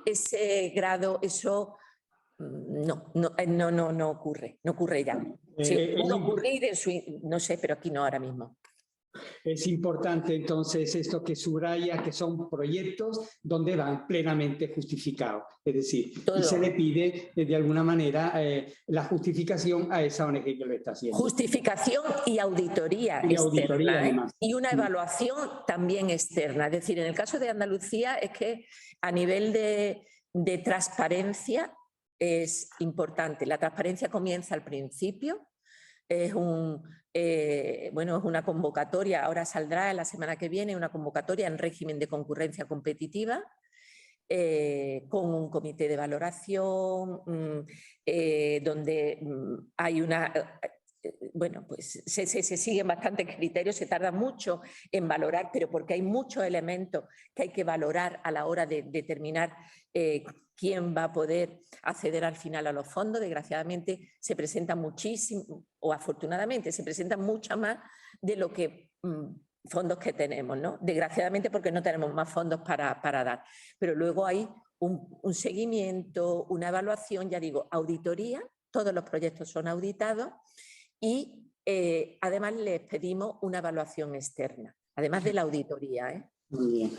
ese grado, eso no ocurre, no ocurre ya. Sí, puede ocurrir no sé, pero aquí no ahora mismo.
Es importante entonces esto que subraya, que son proyectos donde van plenamente justificados. Es decir, y se le pide de alguna manera la justificación a esa ONG que lo está haciendo.
Justificación y auditoría externa, además. Y una evaluación también externa. Es decir, en el caso de Andalucía es que a nivel de transparencia es importante. La transparencia comienza al principio. Es una convocatoria, ahora saldrá la semana que viene una convocatoria en régimen de concurrencia competitiva con un comité de valoración donde hay una... pues se siguen bastantes criterios, se tarda mucho en valorar, pero porque hay muchos elementos que hay que valorar a la hora de determinar quién va a poder acceder al final a los fondos. Desgraciadamente se presentan muchísimo, o afortunadamente se presentan muchas más de lo que fondos que tenemos, ¿no? Desgraciadamente porque no tenemos más fondos para dar. Pero luego hay un seguimiento, una evaluación, ya digo, auditoría, todos los proyectos son auditados. Y además les pedimos una evaluación externa, además de la auditoría, ¿eh?
Muy bien.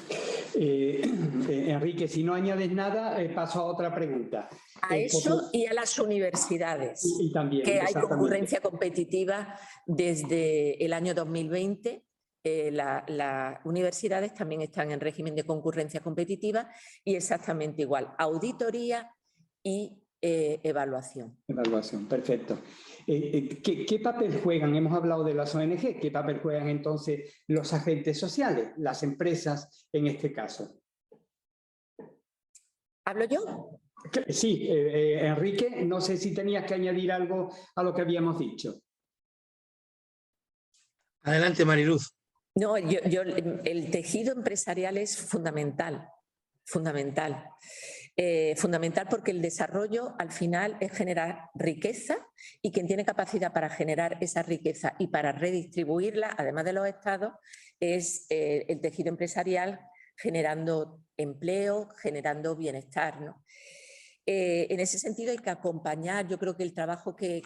Enrique, si no añades nada, paso a otra pregunta.
A eso y a las universidades,
y también,
que hay concurrencia competitiva desde el año 2020. Las universidades también están en régimen de concurrencia competitiva y exactamente igual, auditoría y evaluación.
Evaluación, perfecto. ¿Qué papel juegan? Hemos hablado de las ONG. ¿Qué papel juegan entonces los agentes sociales, las empresas en este caso?
¿Hablo yo?
Sí, Enrique, no sé si tenías que añadir algo a lo que habíamos dicho.
Adelante, Mariluz.
No, el tejido empresarial es fundamental, fundamental. Fundamental porque el desarrollo al final es generar riqueza y quien tiene capacidad para generar esa riqueza y para redistribuirla, además de los estados, es el tejido empresarial generando empleo, generando bienestar, ¿no? En ese sentido hay que acompañar, yo creo que el trabajo que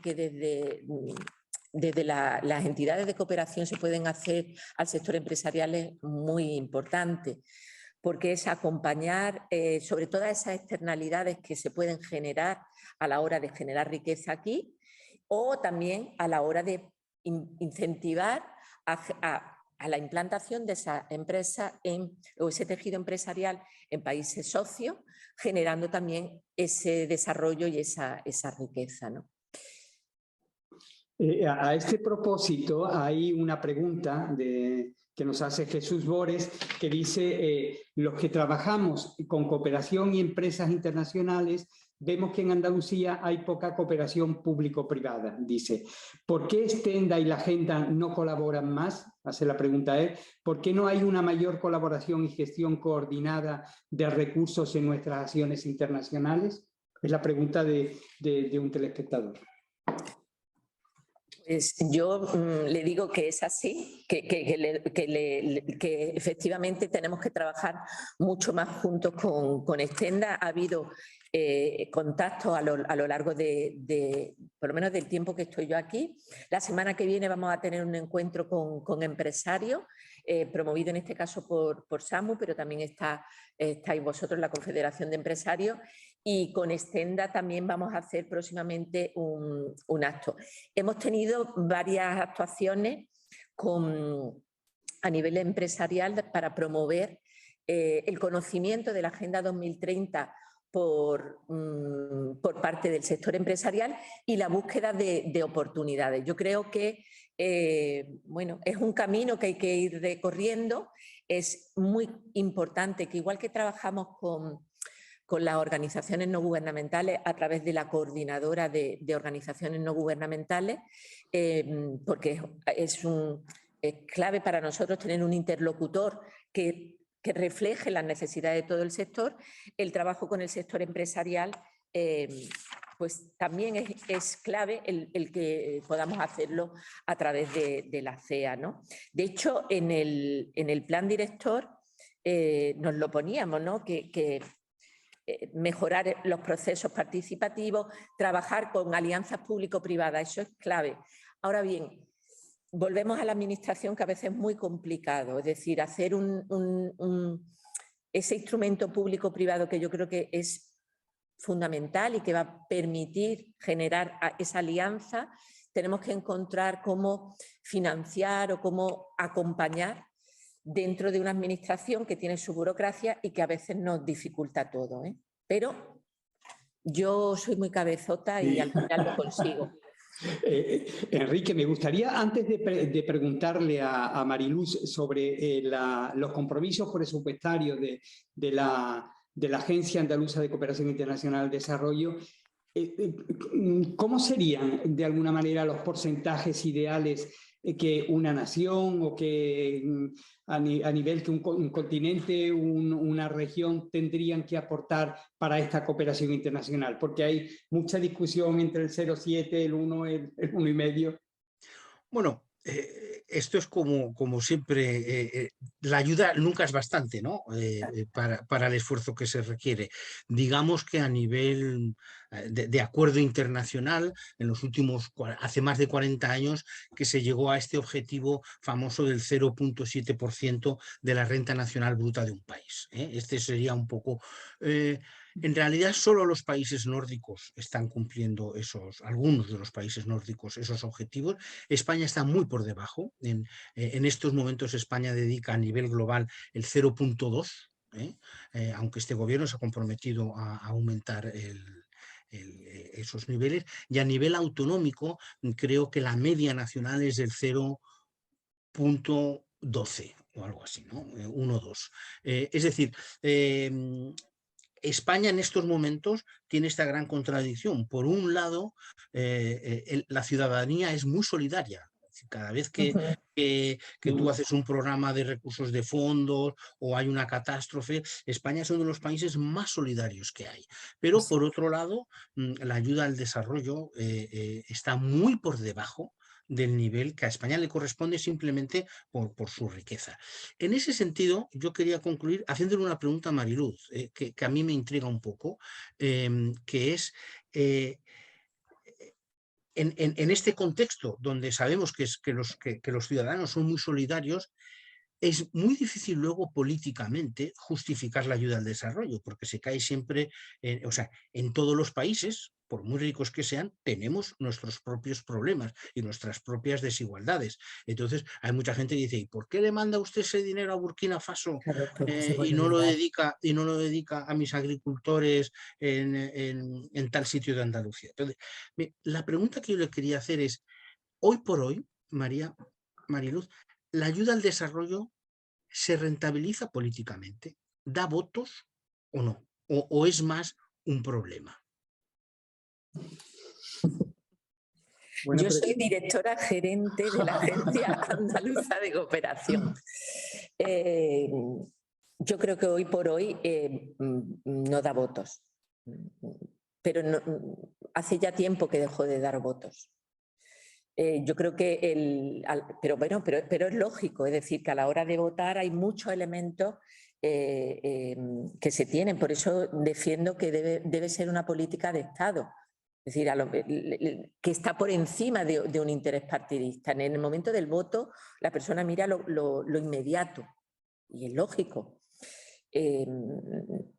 desde las entidades de cooperación se pueden hacer al sector empresarial es muy importante, porque es acompañar sobre todas esas externalidades que se pueden generar a la hora de generar riqueza aquí o también a la hora de incentivar a la implantación de esa empresa o ese tejido empresarial en países socios, generando también ese desarrollo y esa riqueza, ¿no?
A este propósito hay una pregunta que nos hace Jesús Bores, que dice, los que trabajamos con cooperación y empresas internacionales, vemos que en Andalucía hay poca cooperación público-privada, dice. ¿Por qué Stenda y la Agenda no colaboran más? Hace la pregunta él. ¿Por qué no hay una mayor colaboración y gestión coordinada de recursos en nuestras acciones internacionales? Es la pregunta de un telespectador.
Pues yo le digo que es así, que efectivamente tenemos que trabajar mucho más juntos con Stenda. Ha habido contactos a lo largo por lo menos del tiempo que estoy yo aquí. La semana que viene vamos a tener un encuentro con empresarios, promovido en este caso por SAMU, pero también estáis vosotros, la Confederación de Empresarios, y con Extenda también vamos a hacer próximamente un acto. Hemos tenido varias actuaciones a nivel empresarial para promover el conocimiento de la Agenda 2030 por parte del sector empresarial y la búsqueda de oportunidades. Yo creo que bueno, es un camino que hay que ir recorriendo. Es muy importante que, igual que trabajamos con las organizaciones no gubernamentales a través de la coordinadora de organizaciones no gubernamentales, porque es clave para nosotros tener un interlocutor que refleje las necesidades de todo el sector. El trabajo con el sector empresarial pues también es clave el que podamos hacerlo a través de la CEA, ¿no? De hecho, en el plan director nos lo poníamos, ¿no? Que mejorar los procesos participativos, trabajar con alianzas público-privadas, eso es clave. Ahora bien, volvemos a la administración, que a veces es muy complicado, es decir, hacer ese instrumento público-privado que yo creo que es fundamental y que va a permitir generar esa alianza. Tenemos que encontrar cómo financiar o cómo acompañar dentro de una administración que tiene su burocracia y que a veces nos dificulta todo, ¿eh? Pero yo soy muy cabezota y al final lo consigo.
Enrique, me gustaría, antes de preguntarle a Mariluz sobre los compromisos presupuestarios de la Agencia Andaluza de Cooperación Internacional al Desarrollo, ¿cómo serían de alguna manera los porcentajes ideales que una nación o que a nivel que un continente, una región tendrían que aportar para esta cooperación internacional? Porque hay mucha discusión entre el 0,7, el 1, el 1,5.
Bueno, esto es como siempre, la ayuda nunca es bastante, ¿no? Para el esfuerzo que se requiere. Digamos que a nivel de acuerdo internacional, en los últimos, hace más de 40 años, que se llegó a este objetivo famoso del 0,7% de la renta nacional bruta de un país, ¿eh? Este sería un poco... en realidad solo los países nórdicos están cumpliendo algunos de los países nórdicos esos objetivos. España está muy por debajo. En estos momentos España dedica a nivel global el 0,2, aunque este gobierno se ha comprometido a aumentar esos niveles, y a nivel autonómico creo que la media nacional es del 0,12 o algo así, ¿no? 1 o 2. Es decir, España en estos momentos tiene esta gran contradicción. Por un lado, la ciudadanía es muy solidaria. Cada vez que tú haces un programa de recursos de fondos o hay una catástrofe, España es uno de los países más solidarios que hay. Pero por otro lado, la ayuda al desarrollo está muy por debajo del nivel que a España le corresponde simplemente por su riqueza. En ese sentido, yo quería concluir haciéndole una pregunta a Mariluz, que a mí me intriga un poco, que es... En este contexto donde sabemos que los ciudadanos son muy solidarios, es muy difícil luego políticamente justificar la ayuda al desarrollo, porque se cae siempre, o sea, en todos los países, por muy ricos que sean, tenemos nuestros propios problemas y nuestras propias desigualdades. Entonces, hay mucha gente que dice, ¿y por qué le manda usted ese dinero a Burkina Faso y no lo dedica a mis agricultores en tal sitio de Andalucía? Entonces, la pregunta que yo le quería hacer es, hoy por hoy, Mariluz, ¿la ayuda al desarrollo se rentabiliza políticamente? ¿Da votos o no? ¿O es más un problema?
Yo soy directora gerente de la Agencia Andaluza de Cooperación. Yo creo que hoy por hoy no da votos, pero hace ya tiempo que dejó de dar votos. Yo creo que pero es lógico, es decir, que a la hora de votar hay muchos elementos que se tienen. Por eso defiendo que debe ser una política de Estado. Es decir, que está por encima de un interés partidista. En el momento del voto, la persona mira lo inmediato y es lógico.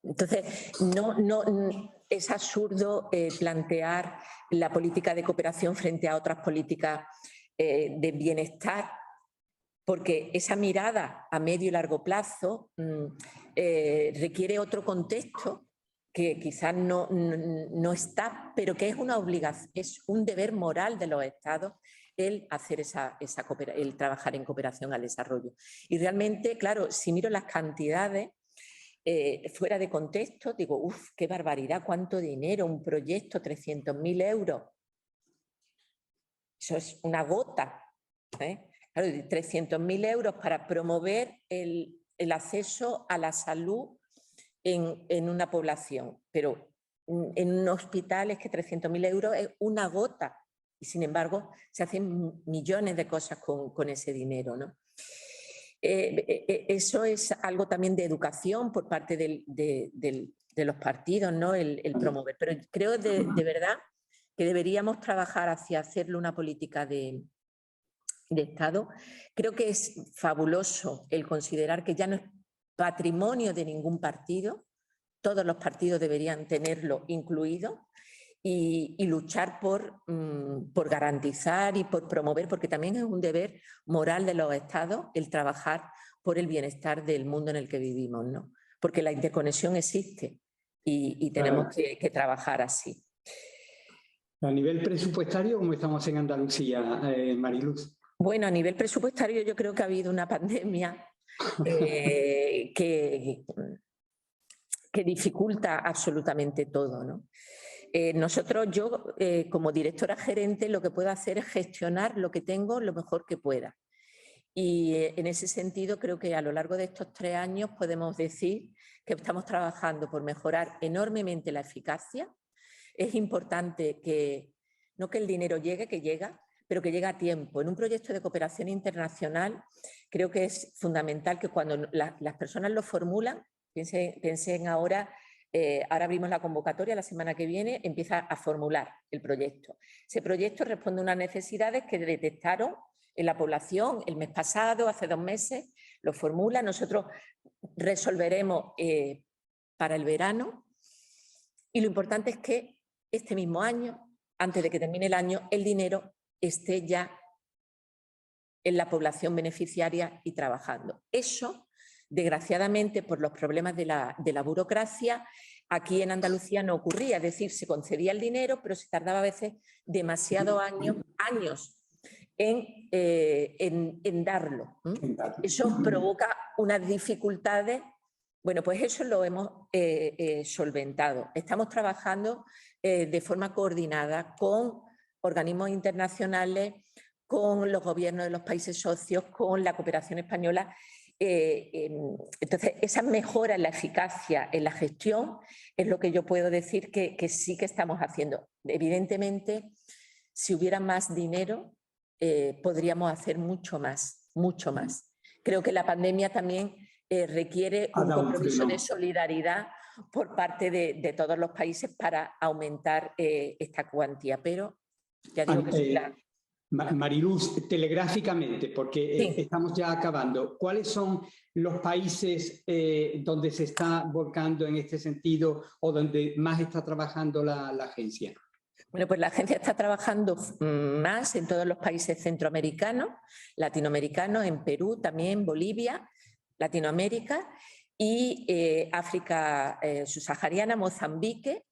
Entonces, es absurdo plantear la política de cooperación frente a otras políticas de bienestar, porque esa mirada a medio y largo plazo requiere otro contexto que quizás no está, pero que es una obligación, es un deber moral de los Estados el hacer el trabajar en cooperación al desarrollo. Y realmente, claro, si miro las cantidades fuera de contexto, digo, uff, qué barbaridad, cuánto dinero, un proyecto, 300.000 euros. Eso es una gota, ¿eh? Claro, 300.000 euros para promover el acceso a la salud en una población, pero en un hospital es que 300.000 euros es una gota y sin embargo se hacen millones de cosas con ese dinero, ¿no? Eso es algo también de educación por parte de los partidos, ¿no? El promover, pero creo de verdad que deberíamos trabajar hacia hacerlo una política de Estado. Creo que es fabuloso el considerar que ya no es patrimonio de ningún partido, todos los partidos deberían tenerlo incluido y luchar por garantizar y por promover, porque también es un deber moral de los Estados el trabajar por el bienestar del mundo en el que vivimos, ¿no? Porque la interconexión existe y tenemos que trabajar así.
A nivel presupuestario, ¿cómo estamos en Andalucía, Mariluz?
Bueno, a nivel presupuestario yo creo que ha habido una pandemia que dificulta absolutamente todo, ¿no? Yo como directora gerente lo que puedo hacer es gestionar lo que tengo lo mejor que pueda. Y en ese sentido creo que a lo largo de estos 3 años podemos decir que estamos trabajando por mejorar enormemente la eficacia. Es importante que no que el dinero llegue, que llega, pero que llegue a tiempo. En un proyecto de cooperación internacional creo que es fundamental que cuando las personas lo formulan, piensen ahora, ahora abrimos la convocatoria, la semana que viene empieza a formular el proyecto. Ese proyecto responde a unas necesidades que detectaron en la población el mes pasado, hace 2 meses, lo formula, nosotros resolveremos para el verano y lo importante es que este mismo año, antes de que termine el año, el dinero esté ya en la población beneficiaria y trabajando. Eso, desgraciadamente, por los problemas de la burocracia, aquí en Andalucía no ocurría, es decir, se concedía el dinero, pero se tardaba a veces demasiados años en darlo. Eso provoca unas dificultades. Bueno, pues eso lo hemos solventado. Estamos trabajando de forma coordinada con organismos internacionales, con los gobiernos de los países socios, con la cooperación española. Entonces, esa mejora en la eficacia, en la gestión, es lo que yo puedo decir que sí que estamos haciendo. Evidentemente, si hubiera más dinero, podríamos hacer mucho más, mucho más. Creo que la pandemia también requiere un compromiso de solidaridad por parte de todos los países para aumentar esta cuantía, pero ya digo que sí.
Mariluz, telegráficamente, porque estamos ya acabando, ¿cuáles son los países donde se está volcando en este sentido o donde más está trabajando la agencia?
Bueno, pues la agencia está trabajando más en todos los países centroamericanos, latinoamericanos, en Perú, también Bolivia, Latinoamérica y África subsahariana, Mozambique,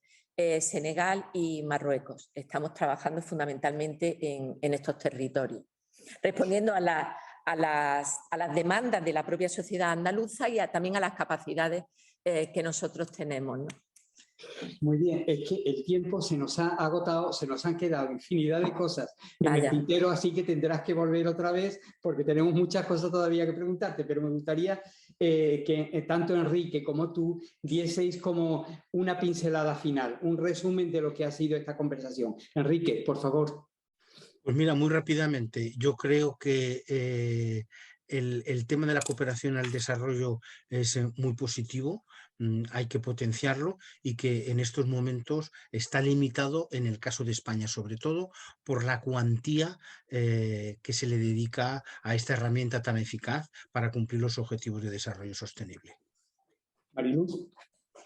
Senegal y Marruecos. Estamos trabajando fundamentalmente en estos territorios, respondiendo a las demandas de la propia sociedad andaluza y también a las capacidades que nosotros tenemos, ¿no?
Muy bien, es que el tiempo se nos ha agotado, se nos han quedado infinidad de cosas en el tintero, así que tendrás que volver otra vez porque tenemos muchas cosas todavía que preguntarte, pero me gustaría que tanto Enrique como tú dieseis como una pincelada final, un resumen de lo que ha sido esta conversación. Enrique, por favor.
Pues mira, muy rápidamente, yo creo que el tema de la cooperación al desarrollo es muy positivo, hay que potenciarlo y que en estos momentos está limitado, en el caso de España sobre todo, por la cuantía que se le dedica a esta herramienta tan eficaz para cumplir los objetivos de desarrollo sostenible.
Mariluz.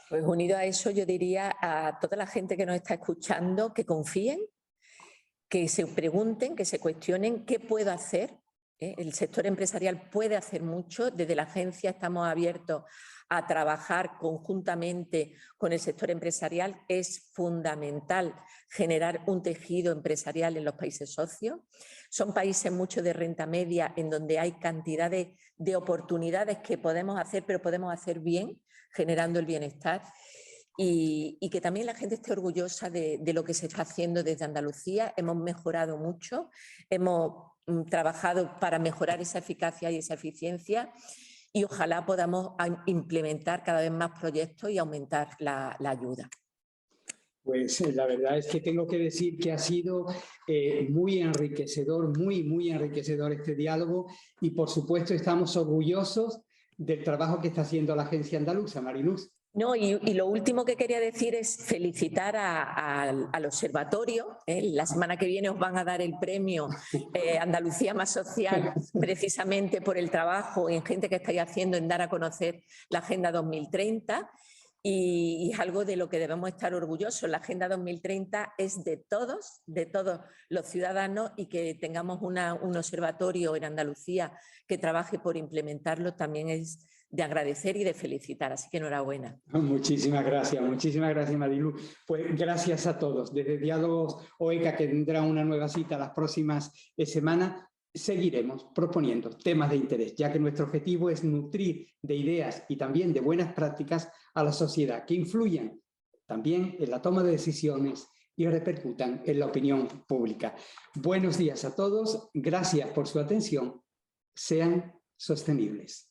Pues unido a eso, yo diría a toda la gente que nos está escuchando que confíen, que se pregunten, que se cuestionen qué puedo hacer. El sector empresarial puede hacer mucho. Desde la agencia estamos abiertos a trabajar conjuntamente con el sector empresarial. Es fundamental generar un tejido empresarial en los países socios. Son países mucho de renta media en donde hay cantidad de oportunidades que podemos hacer, pero podemos hacer bien, generando el bienestar. Y que también la gente esté orgullosa de lo que se está haciendo desde Andalucía. Hemos mejorado mucho, hemos trabajado para mejorar esa eficacia y esa eficiencia y ojalá podamos implementar cada vez más proyectos y aumentar la ayuda.
Pues la verdad es que tengo que decir que ha sido muy enriquecedor, muy enriquecedor este diálogo y por supuesto estamos orgullosos del trabajo que está haciendo la Agencia Andaluza, Mariluz.
No, y lo último que quería decir es felicitar al observatorio. La semana que viene os van a dar el premio Andalucía Más Social, precisamente por el trabajo en gente que estáis haciendo en dar a conocer la Agenda 2030. Y es algo de lo que debemos estar orgullosos. La Agenda 2030 es de todos los ciudadanos y que tengamos un observatorio en Andalucía que trabaje por implementarlo también es de agradecer y de felicitar. Así que enhorabuena.
Muchísimas gracias Marilu. Pues gracias a todos. Desde Diálogos OECA, que tendrá una nueva cita las próximas semanas, seguiremos proponiendo temas de interés, ya que nuestro objetivo es nutrir de ideas y también de buenas prácticas a la sociedad, que influyan también en la toma de decisiones y repercutan en la opinión pública. Buenos días a todos, gracias por su atención, sean sostenibles.